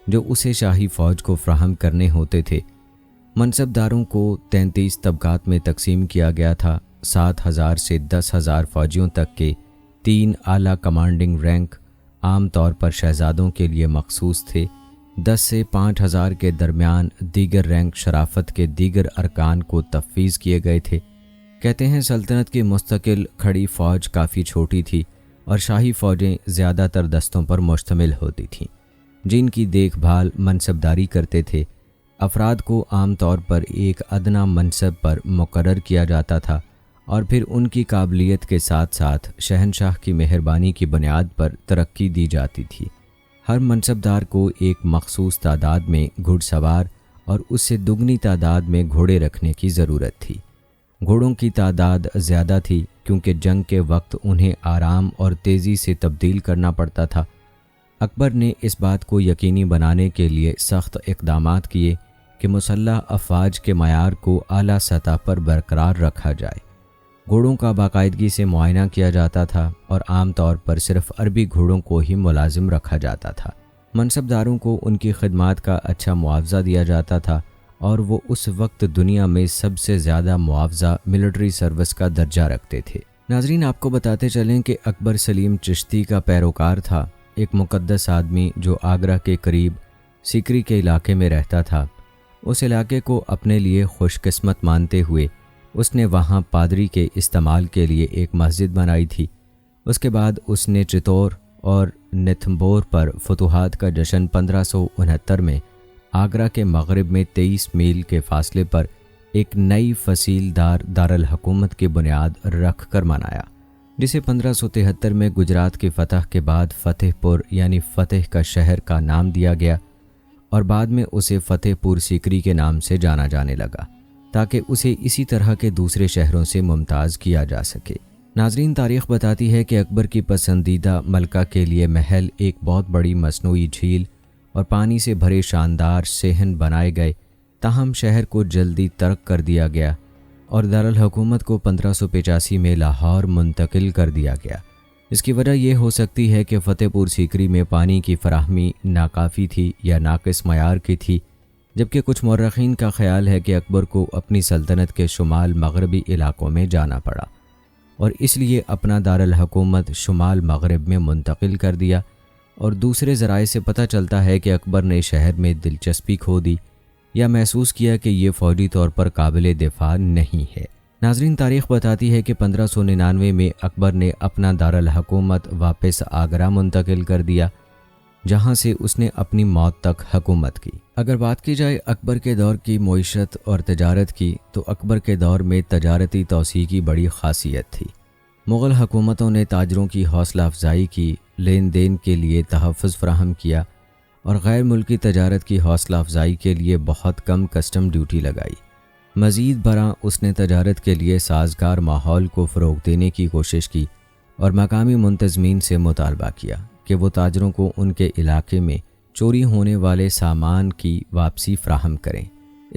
جو اسے شاہی فوج کو فراہم کرنے ہوتے تھے۔ منصبداروں کو 33 طبقات میں تقسیم کیا گیا تھا۔ 7,000 سے 10,000 فوجیوں تک کے 3 اعلیٰ کمانڈنگ رینک عام طور پر شہزادوں کے لیے مخصوص تھے۔ 10 سے 5,000 کے درمیان دیگر رینک شرافت کے دیگر ارکان کو تفویض کیے گئے تھے۔ کہتے ہیں سلطنت کی مستقل کھڑی فوج کافی چھوٹی تھی، اور شاہی فوجیں زیادہ تر دستوں پر مشتمل ہوتی تھیں، جن کی دیکھ بھال منصبداری کرتے تھے۔ افراد کو عام طور پر ایک ادنا منصب پر مقرر کیا جاتا تھا، اور پھر ان کی قابلیت کے ساتھ ساتھ شہنشاہ کی مہربانی کی بنیاد پر ترقی دی جاتی تھی۔ ہر منصبدار کو ایک مخصوص تعداد میں گھڑ سوار اور اس سے دگنی تعداد میں گھوڑے رکھنے کی ضرورت تھی۔ گھوڑوں کی تعداد زیادہ تھی کیونکہ جنگ کے وقت انہیں آرام اور تیزی سے تبدیل کرنا پڑتا تھا۔ اکبر نے اس بات کو یقینی بنانے کے لیے سخت اقدامات کیے کہ مسلح افواج کے معیار کو اعلیٰ سطح پر برقرار رکھا جائے۔ گھوڑوں کا باقاعدگی سے معائنہ کیا جاتا تھا، اور عام طور پر صرف عربی گھوڑوں کو ہی ملازم رکھا جاتا تھا۔ منصبداروں کو ان کی خدمات کا اچھا معاوضہ دیا جاتا تھا، اور وہ اس وقت دنیا میں سب سے زیادہ معاوضہ ملٹری سروس کا درجہ رکھتے تھے۔ ناظرین، آپ کو بتاتے چلیں کہ اکبر سلیم چشتی کا پیروکار تھا، ایک مقدس آدمی جو آگرہ کے قریب سیکری کے علاقے میں رہتا تھا۔ اس علاقے کو اپنے لیے خوش قسمت مانتے ہوئے اس نے وہاں پادری کے استعمال کے لیے ایک مسجد بنائی تھی۔ اس کے بعد اس نے چتور اور نتھمبور پر فتوحات کا جشن 1569 میں آگرہ کے مغرب میں 23 میل کے فاصلے پر ایک نئی فصیل دار دارالحکومت کی بنیاد رکھ کر منایا، جسے 1573 میں گجرات کی فتح کے بعد فتح پور یعنی فتح کا شہر کا نام دیا گیا، اور بعد میں اسے فتح پور سیکری کے نام سے جانا جانے لگا، تاکہ اسے اسی طرح کے دوسرے شہروں سے ممتاز کیا جا سکے۔ ناظرین، تاریخ بتاتی ہے کہ اکبر کی پسندیدہ ملکہ کے لیے محل، ایک بہت بڑی مصنوعی جھیل اور پانی سے بھرے شاندار صحن بنائے گئے، تاہم شہر کو جلدی ترک کر دیا گیا اور دارالحکومت کو 1585 میں لاہور منتقل کر دیا گیا۔ اس کی وجہ یہ ہو سکتی ہے کہ فتح پور سیکری میں پانی کی فراہمی ناکافی تھی یا ناقص معیار کی تھی، جبکہ کچھ مورخین کا خیال ہے کہ اکبر کو اپنی سلطنت کے شمال مغربی علاقوں میں جانا پڑا، اور اس لیے اپنا دارالحکومت شمال مغرب میں منتقل کر دیا، اور دوسرے ذرائع سے پتہ چلتا ہے کہ اکبر نے شہر میں دلچسپی کھو دی یا محسوس کیا کہ یہ فوجی طور پر قابل دفاع نہیں ہے۔ ناظرین، تاریخ بتاتی ہے کہ 1599 میں اکبر نے اپنا دارالحکومت واپس آگرہ منتقل کر دیا، جہاں سے اس نے اپنی موت تک حکومت کی۔ اگر بات کی جائے اکبر کے دور کی معیشت اور تجارت کی، تو اکبر کے دور میں تجارتی توسیع کی بڑی خاصیت تھی۔ مغل حکومتوں نے تاجروں کی حوصلہ افزائی کی، لین دین کے لیے تحفظ فراہم کیا، اور غیر ملکی تجارت کی حوصلہ افزائی کے لیے بہت کم کسٹم ڈیوٹی لگائی۔ مزید برآں اس نے تجارت کے لیے سازگار ماحول کو فروغ دینے کی کوشش کی، اور مقامی منتظمین سے مطالبہ کیا کہ وہ تاجروں کو ان کے علاقے میں چوری ہونے والے سامان کی واپسی فراہم کریں۔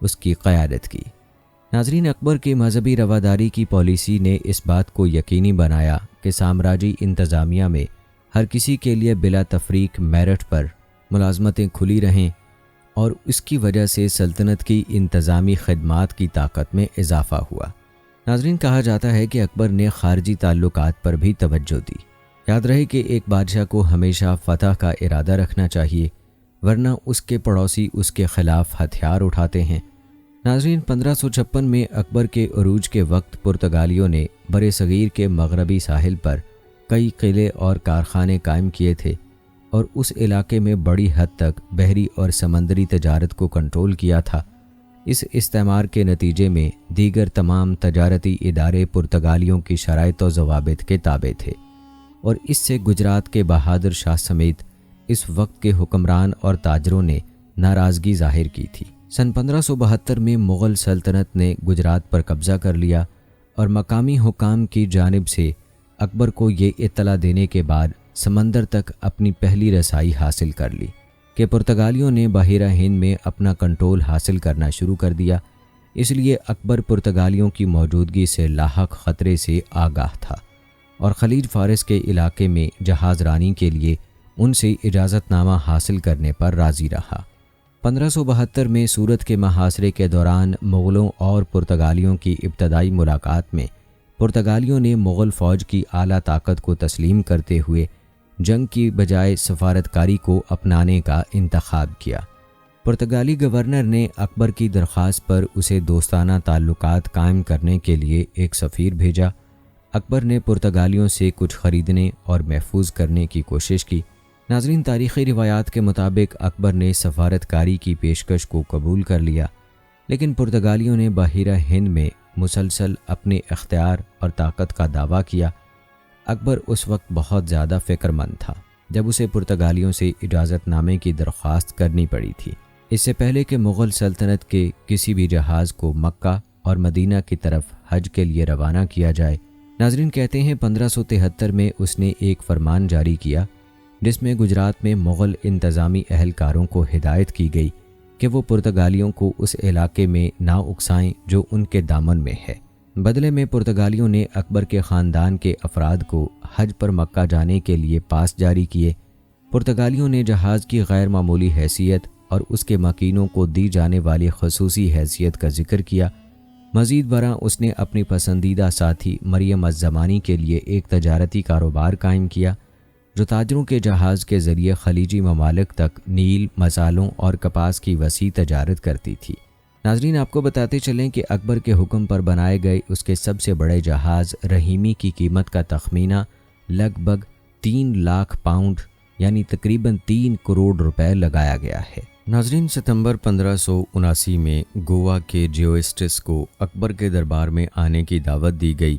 اس کی قیادت کی۔ ناظرین، اکبر کی مذہبی رواداری کی پالیسی نے اس بات کو یقینی بنایا کہ سامراجی انتظامیہ میں ہر کسی کے لیے بلا تفریق میرٹ پر ملازمتیں کھلی رہیں، اور اس کی وجہ سے سلطنت کی انتظامی خدمات کی طاقت میں اضافہ ہوا۔ ناظرین، کہا جاتا ہے کہ اکبر نے خارجی تعلقات پر بھی توجہ دی۔ یاد رہے کہ ایک بادشاہ کو ہمیشہ فتح کا ارادہ رکھنا چاہیے، ورنہ اس کے پڑوسی اس کے خلاف ہتھیار اٹھاتے ہیں۔ ناظرین، 1556 میں اکبر کے عروج کے وقت پرتگالیوں نے برِ صغیر کے مغربی ساحل پر کئی قلعے اور کارخانے قائم کیے تھے اور اس علاقے میں بڑی حد تک بحری اور سمندری تجارت کو کنٹرول کیا تھا۔ اس استعمار کے نتیجے میں دیگر تمام تجارتی ادارے پرتگالیوں کی شرائط و ضوابط کے تابع تھے، اور اس سے گجرات کے بہادر شاہ سمیت اس وقت کے حکمران اور تاجروں نے ناراضگی ظاہر کی تھی۔ سن 1572 میں مغل سلطنت نے گجرات پر قبضہ کر لیا، اور مقامی حکام کی جانب سے اکبر کو یہ اطلاع دینے کے بعد سمندر تک اپنی پہلی رسائی حاصل کر لی کہ پرتگالیوں نے بحیرہ ہند میں اپنا کنٹرول حاصل کرنا شروع کر دیا۔ اس لیے اکبر پرتگالیوں کی موجودگی سے لاحق خطرے سے آگاہ تھا، اور خلیج فارس کے علاقے میں جہاز رانی کے لیے ان سے اجازت نامہ حاصل کرنے پر راضی رہا۔ 1572 میں سورت کے محاصرے کے دوران مغلوں اور پرتگالیوں کی ابتدائی ملاقات میں پرتگالیوں نے مغل فوج کی اعلیٰ طاقت کو تسلیم کرتے ہوئے جنگ کی بجائے سفارتکاری کو اپنانے کا انتخاب کیا۔ پرتگالی گورنر نے اکبر کی درخواست پر اسے دوستانہ تعلقات قائم کرنے کے لیے ایک سفیر بھیجا۔ اکبر نے پرتگالیوں سے کچھ خریدنے اور محفوظ کرنے کی کوشش کی۔ ناظرین، تاریخی روایات کے مطابق اکبر نے سفارتکاری کی پیشکش کو قبول کر لیا، لیکن پرتگالیوں نے بحیرہ ہند میں مسلسل اپنے اختیار اور طاقت کا دعویٰ کیا۔ اکبر اس وقت بہت زیادہ فکر مند تھا جب اسے پرتگالیوں سے اجازت نامے کی درخواست کرنی پڑی تھی، اس سے پہلے کہ مغل سلطنت کے کسی بھی جہاز کو مکہ اور مدینہ کی طرف حج کے لیے روانہ کیا جائے۔ ناظرین، کہتے ہیں 1573 میں اس نے ایک فرمان جاری کیا جس میں گجرات میں مغل انتظامی اہلکاروں کو ہدایت کی گئی کہ وہ پرتگالیوں کو اس علاقے میں نہ اکسائیں جو ان کے دامن میں ہے۔ بدلے میں پرتگالیوں نے اکبر کے خاندان کے افراد کو حج پر مکہ جانے کے لیے پاس جاری کیے۔ پرتگالیوں نے جہاز کی غیر معمولی حیثیت اور اس کے مکینوں کو دی جانے والی خصوصی حیثیت کا ذکر کیا۔ مزید برآں اس نے اپنی پسندیدہ ساتھی مریم الزمانی کے لیے ایک تجارتی کاروبار قائم کیا جو تاجروں کے جہاز کے ذریعے خلیجی ممالک تک نیل، مصالحوں اور کپاس کی وسیع تجارت کرتی تھی۔ ناظرین، آپ کو بتاتے چلیں کہ اکبر کے حکم پر بنائے گئے اس کے سب سے بڑے جہاز رحیمی کی قیمت کا تخمینہ لگ بھگ 3 لاکھ پاؤنڈ یعنی تقریباً 3 کروڑ روپے لگایا گیا ہے۔ ناظرین، ستمبر 1579 میں گوا کے جیوسٹس کو اکبر کے دربار میں آنے کی دعوت دی گئی۔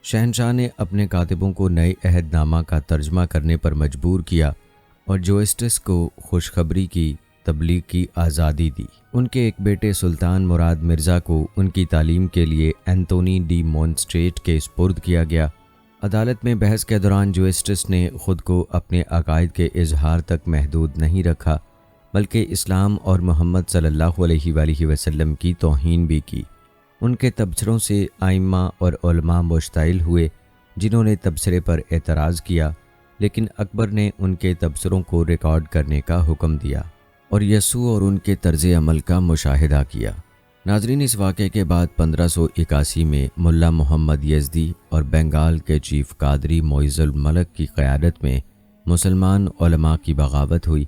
شہنشاہ نے اپنے کاتبوں کو نئے عہد نامہ کا ترجمہ کرنے پر مجبور کیا اور جیوسٹس کو خوشخبری کی تبلیغ کی آزادی دی۔ ان کے ایک بیٹے سلطان مراد مرزا کو ان کی تعلیم کے لیے اینتونی ڈی مونسٹریٹ کے سپرد کیا گیا۔ عدالت میں بحث کے دوران جیوسٹس نے خود کو اپنے عقائد کے اظہار تک محدود نہیں رکھا، بلکہ اسلام اور محمد صلی اللہ علیہ وآلہ وسلم کی توہین بھی کی۔ ان کے تبصروں سے ائمہ اور علماء مشتعل ہوئے جنہوں نے تبصرے پر اعتراض کیا، لیکن اکبر نے ان کے تبصروں کو ریکارڈ کرنے کا حکم دیا اور یسوع اور ان کے طرز عمل کا مشاہدہ کیا۔ ناظرین، اس واقعے کے بعد 1581 میں ملا محمد یزدی اور بنگال کے چیف قادری معیز الملک کی قیادت میں مسلمان علماء کی بغاوت ہوئی۔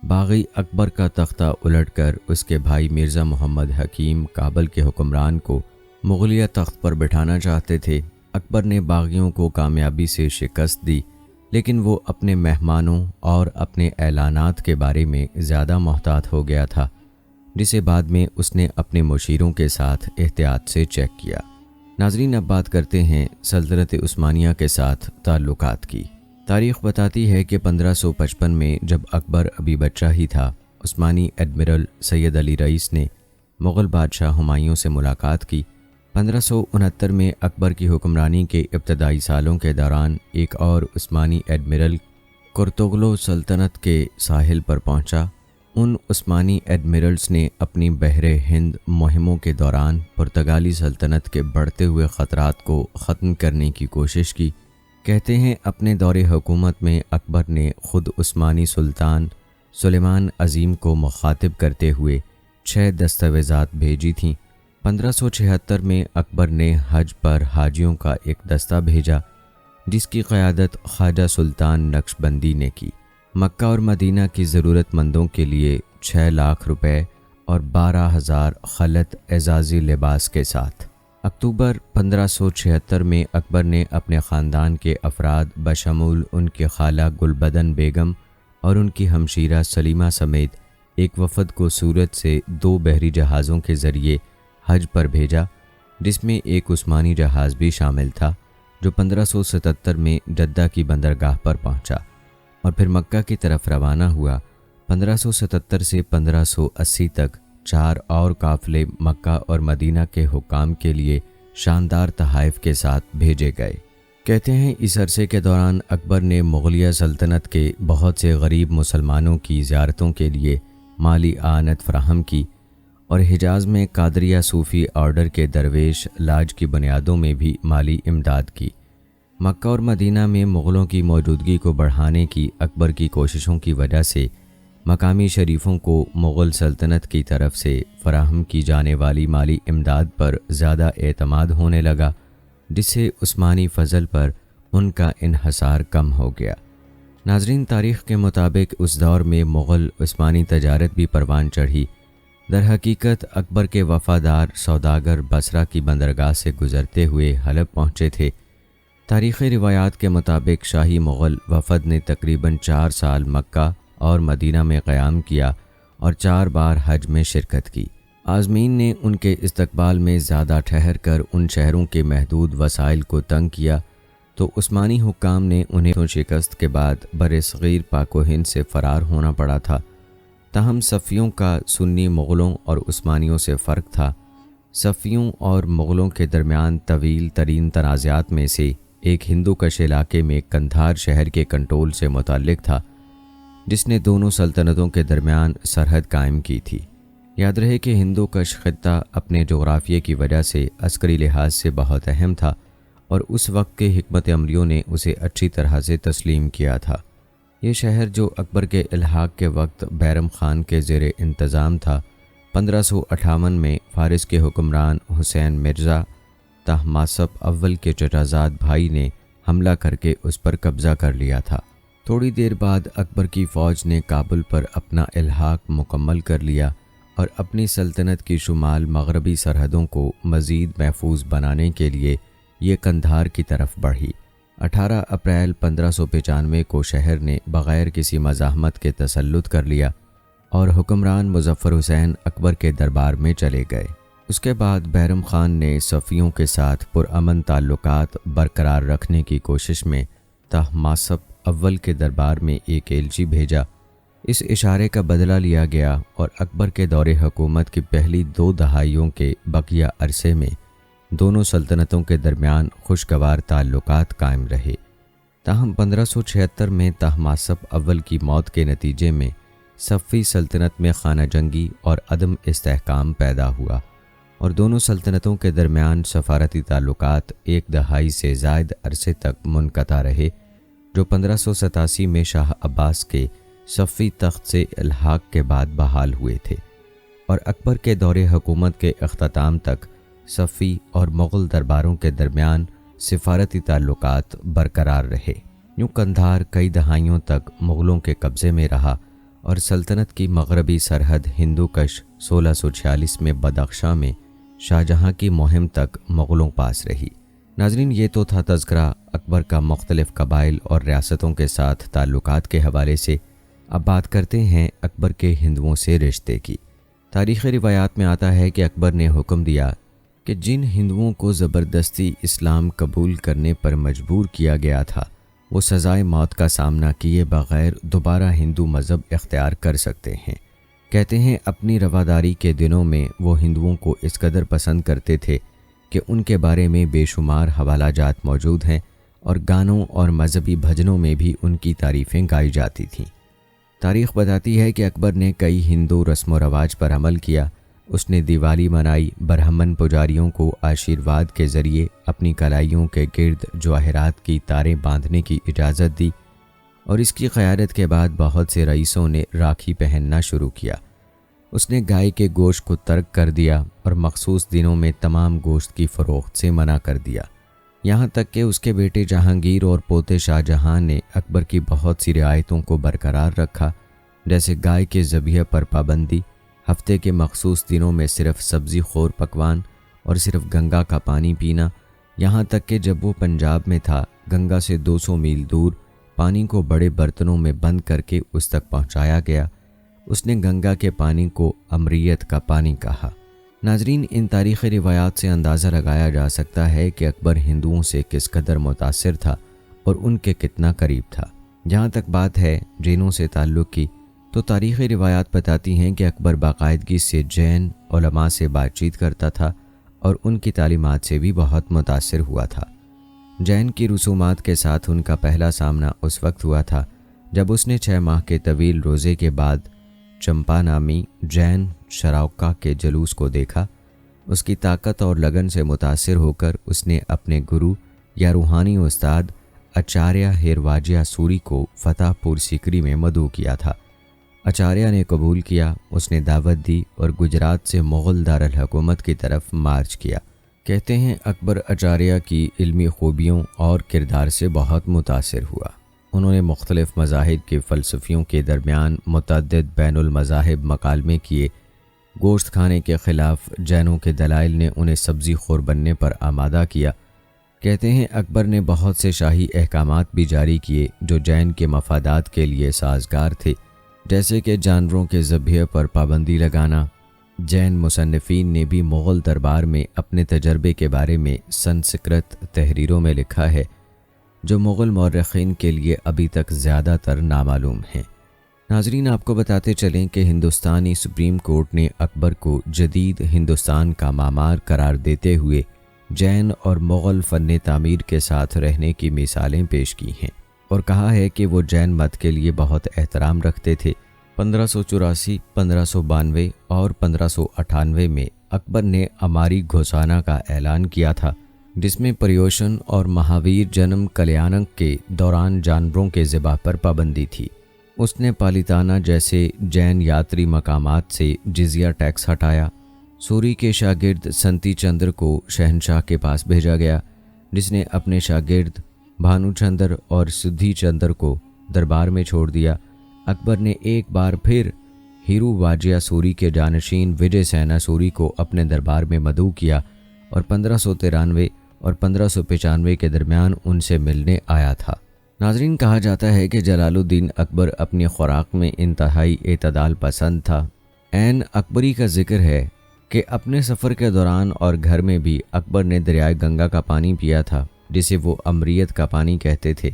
باغی اکبر کا تختہ الٹ کر اس کے بھائی مرزا محمد حکیم کابل کے حکمران کو مغلیہ تخت پر بٹھانا چاہتے تھے۔ اکبر نے باغیوں کو کامیابی سے شکست دی، لیکن وہ اپنے مہمانوں اور اپنے اعلانات کے بارے میں زیادہ محتاط ہو گیا تھا، جسے بعد میں اس نے اپنے مشیروں کے ساتھ احتیاط سے چیک کیا۔ ناظرین، اب بات کرتے ہیں سلطنت عثمانیہ کے ساتھ تعلقات کی۔ تاریخ بتاتی ہے کہ 1555 میں جب اکبر ابھی بچہ ہی تھا، عثمانی ایڈمرل سید علی رئیس نے مغل بادشاہ ہمایوں سے ملاقات کی۔ 1569 میں اکبر کی حکمرانی کے ابتدائی سالوں کے دوران ایک اور عثمانی ایڈمرل کرتغلو سلطنت کے ساحل پر پہنچا۔ ان عثمانی ایڈمرلز نے اپنی بحر ہند مہموں کے دوران پرتگالی سلطنت کے بڑھتے ہوئے خطرات کو ختم کرنے کی کوشش کی۔ کہتے ہیں اپنے دور حکومت میں اکبر نے خود عثمانی سلطان سلیمان عظیم کو مخاطب کرتے ہوئے 6 دستاویزات بھیجی تھیں۔ 1576 میں اکبر نے حج پر حاجیوں کا ایک دستہ بھیجا جس کی قیادت خواجہ سلطان نقشبندی نے کی، مکہ اور مدینہ کی ضرورت مندوں کے لیے 6 لاکھ روپے اور 12,000 خلط اعزازی لباس کے ساتھ۔ اکتوبر 1576 میں اکبر نے اپنے خاندان کے افراد بشمول ان کی خالہ گلبدن بیگم اور ان کی ہمشیرہ سلیمہ سمیت ایک وفد کو سورت سے 2 بحری جہازوں کے ذریعے حج پر بھیجا، جس میں ایک عثمانی جہاز بھی شامل تھا جو 1577 میں جدہ کی بندرگاہ پر پہنچا اور پھر مکہ کی طرف روانہ ہوا۔ 1577 سے 1580 تک 4 اور قافلے مکہ اور مدینہ کے حکام کے لیے شاندار تحائف کے ساتھ بھیجے گئے۔ کہتے ہیں اس عرصے کے دوران اکبر نے مغلیہ سلطنت کے بہت سے غریب مسلمانوں کی زیارتوں کے لیے مالی اعانت فراہم کی اور حجاز میں قادریہ صوفی آرڈر کے درویش لاج کی بنیادوں میں بھی مالی امداد کی۔ مکہ اور مدینہ میں مغلوں کی موجودگی کو بڑھانے کی اکبر کی کوششوں کی وجہ سے مقامی شریفوں کو مغل سلطنت کی طرف سے فراہم کی جانے والی مالی امداد پر زیادہ اعتماد ہونے لگا، جس سے عثمانی فضل پر ان کا انحصار کم ہو گیا۔ ناظرین، تاریخ کے مطابق اس دور میں مغل عثمانی تجارت بھی پروان چڑھی۔ در حقیقت اکبر کے وفادار سوداگر بصرہ کی بندرگاہ سے گزرتے ہوئے حلب پہنچے تھے۔ تاریخی روایات کے مطابق شاہی مغل وفد نے تقریباً 4 سال مکہ اور مدینہ میں قیام کیا اور 4 بار حج میں شرکت کی۔ عازمین نے ان کے استقبال میں زیادہ ٹھہر کر ان شہروں کے محدود وسائل کو تنگ کیا تو عثمانی حکام نے انہیں شکست کے بعد برصغیر پاک و ہند سے فرار ہونا پڑا تھا۔ تاہم صفیوں کا سنی مغلوں اور عثمانیوں سے فرق تھا۔ صفیوں اور مغلوں کے درمیان طویل ترین تنازعات میں سے ایک ہندو کش علاقے میں قندھار شہر کے کنٹرول سے متعلق تھا، جس نے دونوں سلطنتوں کے درمیان سرحد قائم کی تھی۔ یاد رہے کہ ہندو کش خطہ اپنے جغرافیے کی وجہ سے عسکری لحاظ سے بہت اہم تھا اور اس وقت کے حکمت عملیوں نے اسے اچھی طرح سے تسلیم کیا تھا۔ یہ شہر جو اکبر کے الحاق کے وقت بیرم خان کے زیر انتظام تھا، 1558 میں فارس کے حکمران حسین مرزا طہماسپ اول کے چچازاد بھائی نے حملہ کر کے اس پر قبضہ کر لیا تھا۔ تھوڑی دیر بعد اکبر کی فوج نے کابل پر اپنا الحاق مکمل کر لیا اور اپنی سلطنت کی شمال مغربی سرحدوں کو مزید محفوظ بنانے کے لیے یہ قندھار کی طرف بڑھی۔ 18 اپریل 1595 کو شہر نے بغیر کسی مزاحمت کے تسلط کر لیا اور حکمران مظفر حسین اکبر کے دربار میں چلے گئے۔ اس کے بعد بیرم خان نے صفیوں کے ساتھ پرامن تعلقات برقرار رکھنے کی کوشش میں طہماسپ اول کے دربار میں ایک ایلچی بھیجا۔ اس اشارے کا بدلہ لیا گیا اور اکبر کے دور حکومت کی پہلی 2 دہائیوں کے بقیہ عرصے میں دونوں سلطنتوں کے درمیان خوشگوار تعلقات قائم رہے۔ تاہم 1576 میں طہماسپ اول کی موت کے نتیجے میں صفی سلطنت میں خانہ جنگی اور عدم استحکام پیدا ہوا اور دونوں سلطنتوں کے درمیان سفارتی تعلقات 1 دہائی سے زائد عرصے تک منقطع رہے، جو 1587 میں شاہ عباس کے صفی تخت سے الحاق کے بعد بحال ہوئے تھے اور اکبر کے دور حکومت کے اختتام تک صفی اور مغل درباروں کے درمیان سفارتی تعلقات برقرار رہے۔ یوں قندھار کئی دہائیوں تک مغلوں کے قبضے میں رہا اور سلطنت کی مغربی سرحد ہندو کش 1646 میں بدخشاں میں شاہجہاں کی مہم تک مغلوں پاس رہی۔ ناظرین، یہ تو تھا تذکرہ اکبر کا مختلف قبائل اور ریاستوں کے ساتھ تعلقات کے حوالے سے۔ اب بات کرتے ہیں اکبر کے ہندوؤں سے رشتے کی۔ تاریخی روایات میں آتا ہے کہ اکبر نے حکم دیا کہ جن ہندوؤں کو زبردستی اسلام قبول کرنے پر مجبور کیا گیا تھا وہ سزائے موت کا سامنا کیے بغیر دوبارہ ہندو مذہب اختیار کر سکتے ہیں۔ کہتے ہیں اپنی رواداری کے دنوں میں وہ ہندوؤں کو اس قدر پسند کرتے تھے کہ ان کے بارے میں بے شمار حوالہ جات موجود ہیں اور گانوں اور مذہبی بھجنوں میں بھی ان کی تعریفیں گائی جاتی تھیں۔ تاریخ بتاتی ہے کہ اکبر نے کئی ہندو رسم و رواج پر عمل کیا۔ اس نے دیوالی منائی، برہمن پجاریوں کو آشیرواد کے ذریعے اپنی کلائیوں کے گرد جواہرات کی تاریں باندھنے کی اجازت دی، اور اس کی قیادت کے بعد بہت سے رئیسوں نے راکھی پہننا شروع کیا۔ اس نے گائے کے گوشت کو ترک کر دیا اور مخصوص دنوں میں تمام گوشت کی فروخت سے منع کر دیا، یہاں تک کہ اس کے بیٹے جہانگیر اور پوتے شاہ جہاں نے اکبر کی بہت سی رعایتوں کو برقرار رکھا، جیسے گائے کے ذبیحہ پر پابندی، ہفتے کے مخصوص دنوں میں صرف سبزی خور پکوان اور صرف گنگا کا پانی پینا، یہاں تک کہ جب وہ پنجاب میں تھا گنگا سے 200 میل دور پانی کو بڑے برتنوں میں بند کر کے اس تک پہنچایا گیا۔ اس نے گنگا کے پانی کو امریت کا پانی کہا۔ ناظرین، ان تاریخی روایات سے اندازہ لگایا جا سکتا ہے کہ اکبر ہندوؤں سے کس قدر متاثر تھا اور ان کے کتنا قریب تھا۔ جہاں تک بات ہے جینوں سے تعلق کی، تو تاریخی روایات بتاتی ہیں کہ اکبر باقاعدگی سے جین علماء سے بات چیت کرتا تھا اور ان کی تعلیمات سے بھی بہت متاثر ہوا تھا۔ جین کی رسومات کے ساتھ ان کا پہلا سامنا اس وقت ہوا تھا جب اس نے 6 ماہ کے طویل روزے کے بعد چمپا نامی جین شراوکا کے جلوس کو دیکھا۔ اس کی طاقت اور لگن سے متاثر ہو کر اس نے اپنے گرو یا روحانی استاد اچاریہ ہیرواجیا سوری کو فتح پور سیکری میں مدعو کیا تھا۔ اچاریہ نے قبول کیا، اس نے دعوت دی اور گجرات سے مغل دارالحکومت کی طرف مارچ کیا۔ کہتے ہیں اکبر اچاریہ کی علمی خوبیوں اور کردار سے بہت متاثر ہوا۔ انہوں نے مختلف مذاہب کے فلسفیوں کے درمیان متعدد بین المذاہب مکالمے کیے۔ گوشت کھانے کے خلاف جینوں کے دلائل نے انہیں سبزی خور بننے پر آمادہ کیا۔ کہتے ہیں اکبر نے بہت سے شاہی احکامات بھی جاری کیے جو جین کے مفادات کے لیے سازگار تھے، جیسے کہ جانوروں کے ذبیحہ پر پابندی لگانا۔ جین مصنفین نے بھی مغل دربار میں اپنے تجربے کے بارے میں سنسکرت تحریروں میں لکھا ہے، جو مغل مورخین کے لیے ابھی تک زیادہ تر نامعلوم ہیں۔ ناظرین، آپ کو بتاتے چلیں کہ ہندوستانی سپریم کورٹ نے اکبر کو جدید ہندوستان کا معمار قرار دیتے ہوئے جین اور مغل فن تعمیر کے ساتھ رہنے کی مثالیں پیش کی ہیں اور کہا ہے کہ وہ جین مت کے لیے بہت احترام رکھتے تھے۔ 1584، 1592 اور 1598 میں اکبر نے اماری گھوسانا کا اعلان کیا تھا، جس میں پریوشن اور مہاویر جنم کلیانک کے دوران جانوروں کے ذبح پر پابندی تھی۔ اس نے پالیتانہ جیسے جین یاتری مقامات سے جزیہ ٹیکس ہٹایا۔ سوری کے شاگرد سنتی چندر کو شہنشاہ کے پاس بھیجا گیا، جس نے اپنے شاگرد بھانو چندر اور سدھی چندر کو دربار میں چھوڑ دیا۔ اکبر نے ایک بار پھر ہیرو واجیا سوری کے جانشین وجے سینا سوری کو اپنے دربار میں مدعو کیا اور 1593 اور 1595 کے درمیان ان سے ملنے آیا تھا۔ ناظرین، کہا جاتا ہے کہ جلال الدین اکبر اپنی خوراک میں انتہائی اعتدال پسند تھا۔ عین اکبری کا ذکر ہے کہ اپنے سفر کے دوران اور گھر میں بھی اکبر نے دریائے گنگا کا پانی پیا تھا، جسے وہ امریت کا پانی کہتے تھے۔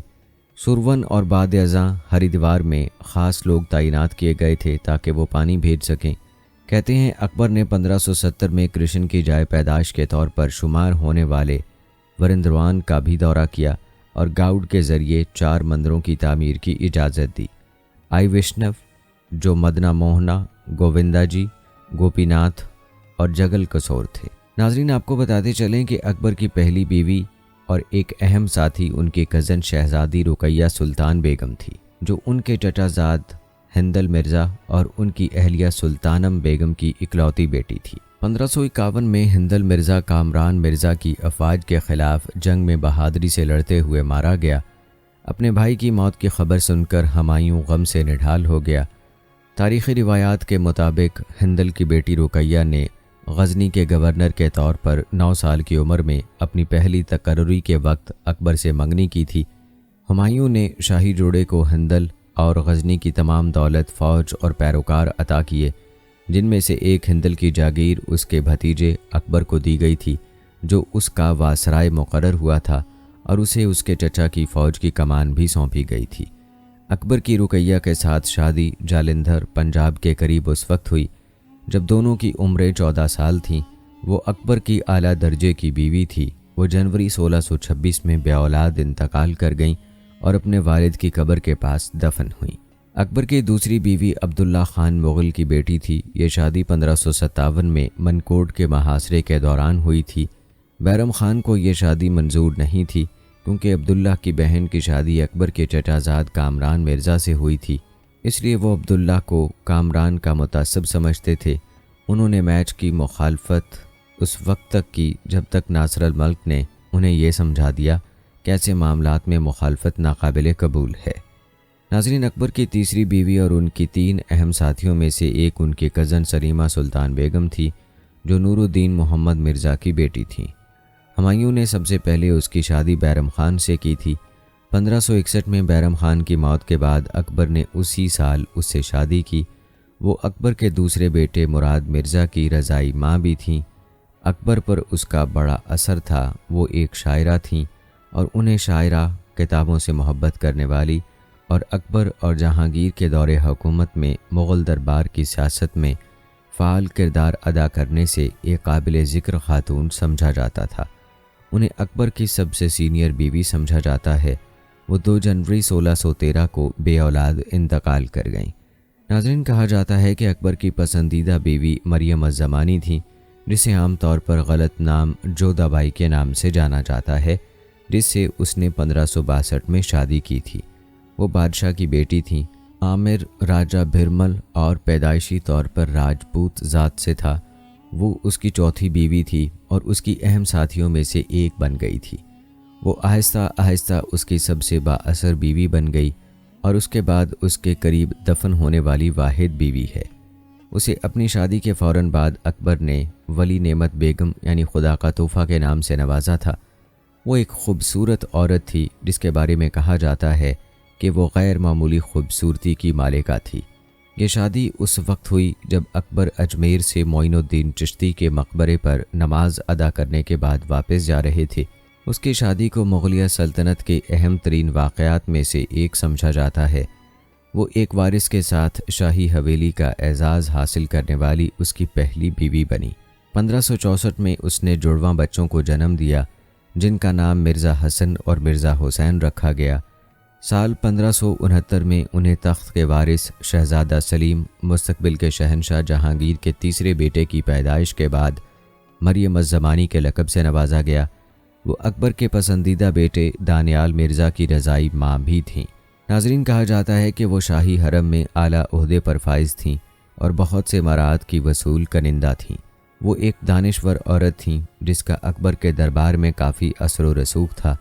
سورون اور بعد ازاں ہریدوار میں خاص لوگ تعینات کیے گئے تھے تاکہ وہ پانی بھیج سکیں۔ کہتے ہیں اکبر نے 1570 میں کرشن کی جائے پیدائش کے طور پر شمار ہونے والے ورندروان کا بھی دورہ کیا اور گاؤڈ کے ذریعے 4 مندروں کی تعمیر کی اجازت دی۔ آئی وشنو، جو مدنا موہنا، گووندا جی، گوپی ناتھ اور جگل کسور تھے۔ ناظرین، آپ کو بتاتے چلیں کہ اکبر کی پہلی بیوی اور ایک اہم ساتھی ان کی کزن شہزادی رقیہ سلطان بیگم تھی، جو ان کے چچا زاد ہندل مرزا اور ان کی اہلیہ سلطانم بیگم کی اکلوتی بیٹی تھی۔ 1551 میں ہندل مرزا کامران مرزا کی افواج کے خلاف جنگ میں بہادری سے لڑتے ہوئے مارا گیا۔ اپنے بھائی کی موت کی خبر سن کر ہمایوں غم سے نڈھال ہو گیا۔ تاریخی روایات کے مطابق ہندل کی بیٹی رقیہ نے غزنی کے گورنر کے طور پر 9 سال کی عمر میں اپنی پہلی تقرری کے وقت اکبر سے منگنی کی تھی۔ ہمایوں نے شاہی جوڑے کو ہندل اور غزنی کی تمام دولت، فوج اور پیروکار عطا کیے، جن میں سے ایک ہندل کی جاگیر اس کے بھتیجے اکبر کو دی گئی تھی، جو اس کا واسرائے مقرر ہوا تھا، اور اسے اس کے چچا کی فوج کی کمان بھی سونپی گئی تھی۔ اکبر کی رقیہ کے ساتھ شادی جالندھر، پنجاب کے قریب اس وقت ہوئی جب دونوں کی عمریں 14 سال تھیں۔ وہ اکبر کی اعلیٰ درجے کی بیوی تھی۔ وہ جنوری 1626 میں بے اولاد انتقال کر گئیں اور اپنے والد کی قبر کے پاس دفن ہوئیں۔ اکبر کی دوسری بیوی عبداللہ خان مغل کی بیٹی تھی۔ یہ شادی 1557 میں منکوٹ کے محاصرے کے دوران ہوئی تھی۔ بیرم خان کو یہ شادی منظور نہیں تھی کیونکہ عبداللہ کی بہن کی شادی اکبر کے چچا زاد کامران مرزا سے ہوئی تھی، اس لیے وہ عبداللہ کو کامران کا متعصب سمجھتے تھے۔ انہوں نے میچ کی مخالفت اس وقت تک کی جب تک ناصر الملک نے انہیں یہ سمجھا دیا کہ ایسے معاملات میں مخالفت ناقابل قبول ہے۔ ناظرین، اکبر کی تیسری بیوی اور ان کی 3 اہم ساتھیوں میں سے ایک ان کی کزن سلیمہ سلطان بیگم تھی جو نور الدین محمد مرزا کی بیٹی تھیں۔ ہمایوں نے سب سے پہلے اس کی شادی بیرم خان سے کی تھی۔ 1561 میں بیرم خان کی موت کے بعد اکبر نے اسی سال اس سے شادی کی۔ وہ اکبر کے دوسرے بیٹے مراد مرزا کی رضائی ماں بھی تھیں۔ اکبر پر اس کا بڑا اثر تھا۔ وہ ایک شاعرہ تھیں اور انہیں شاعرہ، کتابوں سے محبت کرنے والی اور اکبر اور جہانگیر کے دور حکومت میں مغل دربار کی سیاست میں فعال کردار ادا کرنے سے ایک قابل ذکر خاتون سمجھا جاتا تھا۔ انہیں اکبر کی سب سے سینئر بیوی سمجھا جاتا ہے۔ وہ 2 جنوری 1613 کو بے اولاد انتقال کر گئیں۔ ناظرین، کہا جاتا ہے کہ اکبر کی پسندیدہ بیوی مریم الزمانی تھی، جسے عام طور پر غلط نام جودہ بائی کے نام سے جانا جاتا ہے، جس سے اس نے 1562 میں شادی کی تھی۔ وہ بادشاہ کی بیٹی تھیں۔ عامر راجہ بھرمل اور پیدائشی طور پر راجپوت ذات سے تھا۔ وہ اس کی چوتھی بیوی تھی اور اس کی اہم ساتھیوں میں سے ایک بن گئی تھی۔ وہ آہستہ آہستہ اس کی سب سے با اثر بیوی بن گئی اور اس کے بعد اس کے قریب دفن ہونے والی واحد بیوی ہے۔ اسے اپنی شادی کے فوراً بعد اکبر نے ولی نعمت بیگم یعنی خدا کا تحفہ کے نام سے نوازا تھا۔ وہ ایک خوبصورت عورت تھی جس کے بارے میں کہا جاتا ہے کہ وہ غیر معمولی خوبصورتی کی مالکہ تھی۔ یہ شادی اس وقت ہوئی جب اکبر اجمیر سے معین الدین چشتی کے مقبرے پر نماز ادا کرنے کے بعد واپس جا رہے تھے۔ اس کی شادی کو مغلیہ سلطنت کے اہم ترین واقعات میں سے ایک سمجھا جاتا ہے۔ وہ ایک وارث کے ساتھ شاہی حویلی کا اعزاز حاصل کرنے والی اس کی پہلی بیوی بنی۔ 1564 میں اس نے جڑواں بچوں کو جنم دیا جن کا نام مرزا حسن اور مرزا حسین رکھا گیا۔ سال 1569 میں انہیں تخت کے وارث شہزادہ سلیم، مستقبل کے شہنشاہ جہانگیر کے تیسرے بیٹے کی پیدائش کے بعد مریم الزمانی کے لقب سے نوازا گیا۔ وہ اکبر کے پسندیدہ بیٹے دانیال مرزا کی رضائی ماں بھی تھیں۔ ناظرین، کہا جاتا ہے کہ وہ شاہی حرم میں اعلیٰ عہدے پر فائز تھیں اور بہت سے مراد کی وصول کنندہ تھیں۔ وہ ایک دانشور عورت تھیں جس کا اکبر کے دربار میں کافی اثر و رسوخ تھا،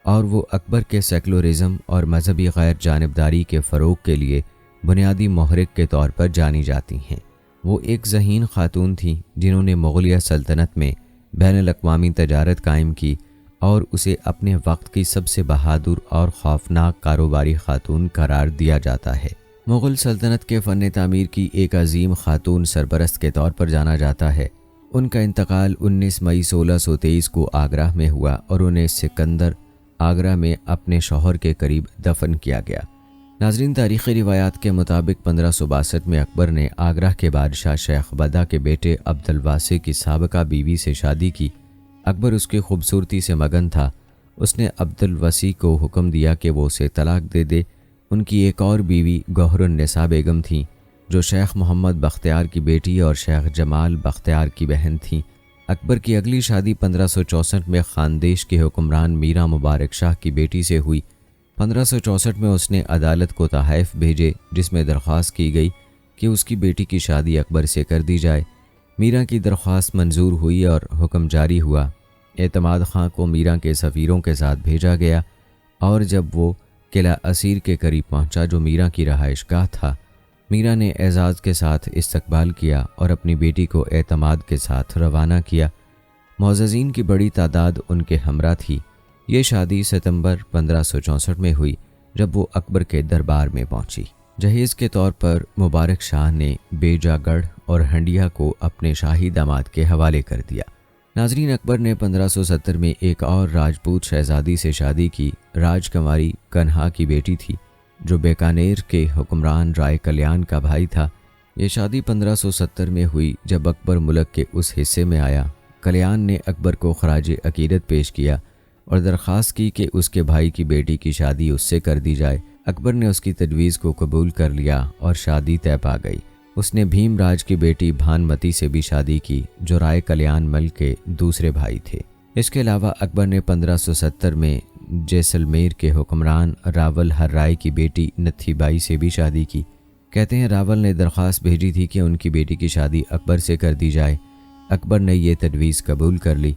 اور وہ اکبر کے سیکولرزم اور مذہبی غیر جانبداری کے فروغ کے لیے بنیادی محرک کے طور پر جانی جاتی ہیں۔ وہ ایک ذہین خاتون تھیں جنہوں نے مغلیہ سلطنت میں بین الاقوامی تجارت قائم کی اور اسے اپنے وقت کی سب سے بہادر اور خوفناک کاروباری خاتون قرار دیا جاتا ہے۔ مغل سلطنت کے فن تعمیر کی ایک عظیم خاتون سرپرست کے طور پر جانا جاتا ہے۔ ان کا انتقال 19 مئی 1623 کو آگرہ میں ہوا اور انہیں سکندر آگرہ میں اپنے شوہر کے قریب دفن کیا گیا۔ ناظرین، تاریخی روایات کے مطابق 1562 میں اکبر نے آگرہ کے بادشاہ شیخ بدا کے بیٹے عبد الواسع کی سابقہ بیوی سے شادی کی۔ اکبر اس کی خوبصورتی سے مگن تھا۔ اس نے عبد الواسع کو حکم دیا کہ وہ اسے طلاق دے دے۔ ان کی ایک اور بیوی گوہر النساء بیگم تھیں جو شیخ محمد بختیار کی بیٹی اور شیخ جمال بختیار کی بہن تھیں۔ اکبر کی اگلی شادی 1564 میں خاندیش کے حکمران میرا مبارک شاہ کی بیٹی سے ہوئی۔ 1564 میں اس نے عدالت کو تحائف بھیجے جس میں درخواست کی گئی کہ اس کی بیٹی کی شادی اکبر سے کر دی جائے۔ میرا کی درخواست منظور ہوئی اور حکم جاری ہوا۔ اعتماد خاں کو میرا کے سفیروں کے ساتھ بھیجا گیا اور جب وہ قلعہ اسیر کے قریب پہنچا جو میرا کی رہائش گاہ تھا، میرا نے اعزاز کے ساتھ استقبال کیا اور اپنی بیٹی کو اعتماد کے ساتھ روانہ کیا۔ معززین کی بڑی تعداد ان کے ہمراہ تھی۔ یہ شادی ستمبر 1564 میں ہوئی جب وہ اکبر کے دربار میں پہنچی۔ جہیز کے طور پر مبارک شاہ نے بیجا گڑھ اور ہنڈیا کو اپنے شاہی داماد کے حوالے کر دیا۔ ناظرین، اکبر نے 1570 میں ایک اور راجپوت شہزادی سے شادی کی۔ راج کماری کنہا کی بیٹی تھی جو بیکانیر کے حکمران رائے کلیان کا بھائی تھا۔ یہ شادی 1570 میں ہوئی جب اکبر ملک کے اس حصے میں آیا۔ کلیان نے اکبر کو خراج عقیدت پیش کیا۔ اور درخواست کی کہ اس کے بھائی کی بیٹی کی شادی اس سے کر دی جائے۔ اکبر نے اس کی تجویز کو قبول کر لیا اور شادی طے پا گئی۔ اس نے بھیم راج کی بیٹی بھانمتی سے بھی شادی کی جو رائے کلیان مل کے دوسرے بھائی تھے۔ اس کے علاوہ اکبر نے 1570 میں جیسلمیر کے حکمران راول ہر رائے کی بیٹی نتھی بائی سے بھی شادی کی۔ کہتے ہیں راول نے درخواست بھیجی تھی کہ ان کی بیٹی کی شادی اکبر سے کر دی جائے۔ اکبر نے یہ تجویز قبول کر لی۔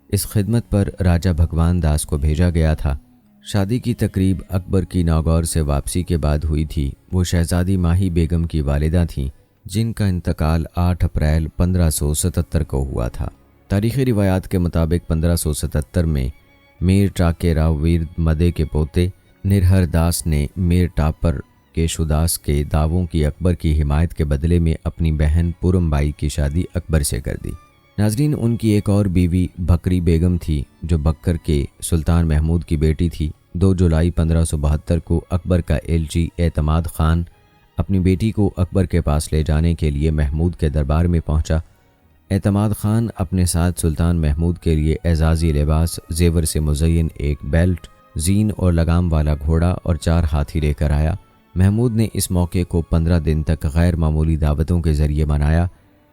اس خدمت پر راجہ بھگوان داس کو بھیجا گیا تھا۔ شادی کی تقریب اکبر کی ناگور سے واپسی کے بعد ہوئی تھی۔ وہ شہزادی ماہی بیگم کی والدہ تھیں جن کا انتقال 8 اپریل 1577 کو ہوا تھا۔ تاریخی روایات کے مطابق 1577 میں میر ٹاکے راؤ ویر مدے کے پوتے نرہر داس نے میر ٹاپر کیشوداس کے دعووں کی اکبر کی حمایت کے بدلے میں اپنی بہن پورم بائی کی شادی اکبر سے کر دی۔ ناظرین، ان کی ایک اور بیوی بکری بیگم تھی جو بکر کے سلطان محمود کی بیٹی تھی۔ 2 جولائی 1572 کو اکبر کا ایلچی اعتماد خان اپنی بیٹی کو اکبر کے پاس لے جانے کے لیے محمود کے دربار میں پہنچا۔ اعتماد خان اپنے ساتھ سلطان محمود کے لیے اعزازی لباس، زیور سے مزین ایک بیلٹ، زین اور لگام والا گھوڑا اور 4 ہاتھی لے کر آیا۔ محمود نے اس موقع کو 15 دن تک غیر معمولی دعوتوں کے ذریعے منایا۔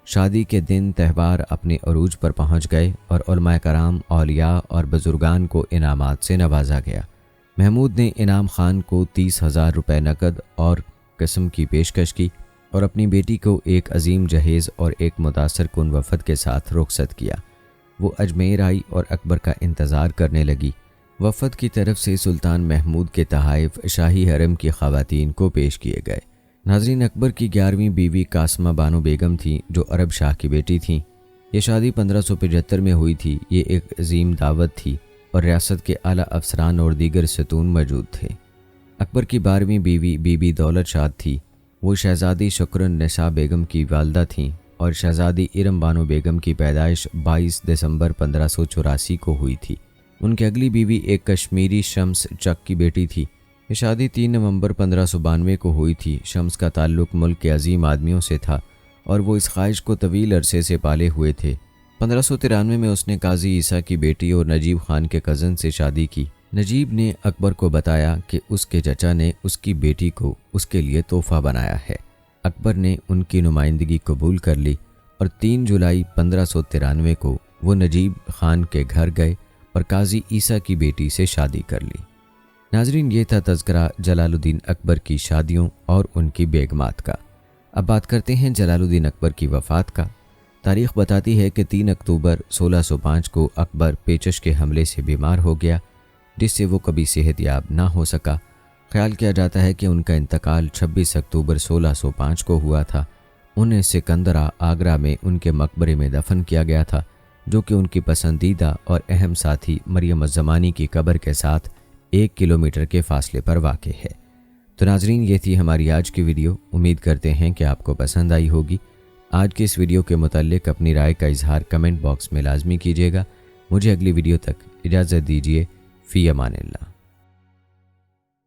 شادی کے دن تہوار اپنے عروج پر پہنچ گئے اور علماء کرام، اولیاء اور بزرگان کو انعامات سے نوازا گیا۔ محمود نے انعام خان کو 30,000 روپے نقد اور قسم کی پیشکش کی اور اپنی بیٹی کو ایک عظیم جہیز اور ایک متاثر کن وفد کے ساتھ رخصت کیا۔ وہ اجمیر آئی اور اکبر کا انتظار کرنے لگی۔ وفد کی طرف سے سلطان محمود کے تحائف شاہی حرم کی خواتین کو پیش کیے گئے۔ ناظرین، اکبر کی 11ویں بیوی قاسمہ بانو بیگم تھیں جو عرب شاہ کی بیٹی تھیں۔ یہ شادی 1575 میں ہوئی تھی۔ یہ ایک عظیم دعوت تھی اور ریاست کے اعلیٰ افسران اور دیگر ستون موجود تھے۔ اکبر کی 12ویں بیوی بی بی دولت شاد تھی۔ وہ شہزادی شکرالنساء بیگم کی والدہ تھیں اور شہزادی ارم بانو بیگم کی پیدائش 22 دسمبر 1584 کو ہوئی تھی۔ ان کی اگلی بیوی ایک کشمیری شمس چک کی بیٹی تھی۔ یہ شادی 3 نومبر 1592 کو ہوئی تھی۔ شمس کا تعلق ملک کے عظیم آدمیوں سے تھا اور وہ اس خواہش کو طویل عرصے سے پالے ہوئے تھے۔ 1593 میں اس نے قاضی عیسیٰ کی بیٹی اور نجیب خان کے کزن سے شادی کی۔ نجیب نے اکبر کو بتایا کہ اس کے چچا نے اس کی بیٹی کو اس کے لیے تحفہ بنایا ہے۔ اکبر نے ان کی نمائندگی قبول کر لی اور 3 جولائی 1593 کو وہ نجیب خان کے گھر گئے اور قاضی عیسیٰ کی بیٹی سے شادی کر لی۔ ناظرین، یہ تھا تذکرہ جلال الدین اکبر کی شادیوں اور ان کی بیگمات کا۔ اب بات کرتے ہیں جلال الدین اکبر کی وفات کا۔ تاریخ بتاتی ہے کہ 3 اکتوبر 1605 کو اکبر پیچش کے حملے سے بیمار ہو گیا جس سے وہ کبھی صحت یاب نہ ہو سکا۔ خیال کیا جاتا ہے کہ ان کا انتقال 26 اکتوبر 1605 کو ہوا تھا۔ انہیں سکندرہ آگرہ میں ان کے مقبرے میں دفن کیا گیا تھا جو کہ ان کی پسندیدہ اور اہم ساتھی مریم الزمانی کی قبر کے ساتھ 1 کلومیٹر کے فاصلے پر واقع ہے۔ تو ناظرین، یہ تھی ہماری آج کی ویڈیو۔ امید کرتے ہیں کہ آپ کو پسند آئی ہوگی۔ آج کی اس ویڈیو کے متعلق اپنی رائے کا اظہار کمنٹ باکس میں لازمی کیجیے گا۔ مجھے اگلی ویڈیو تک اجازت دیجیے۔ فی امان اللہ۔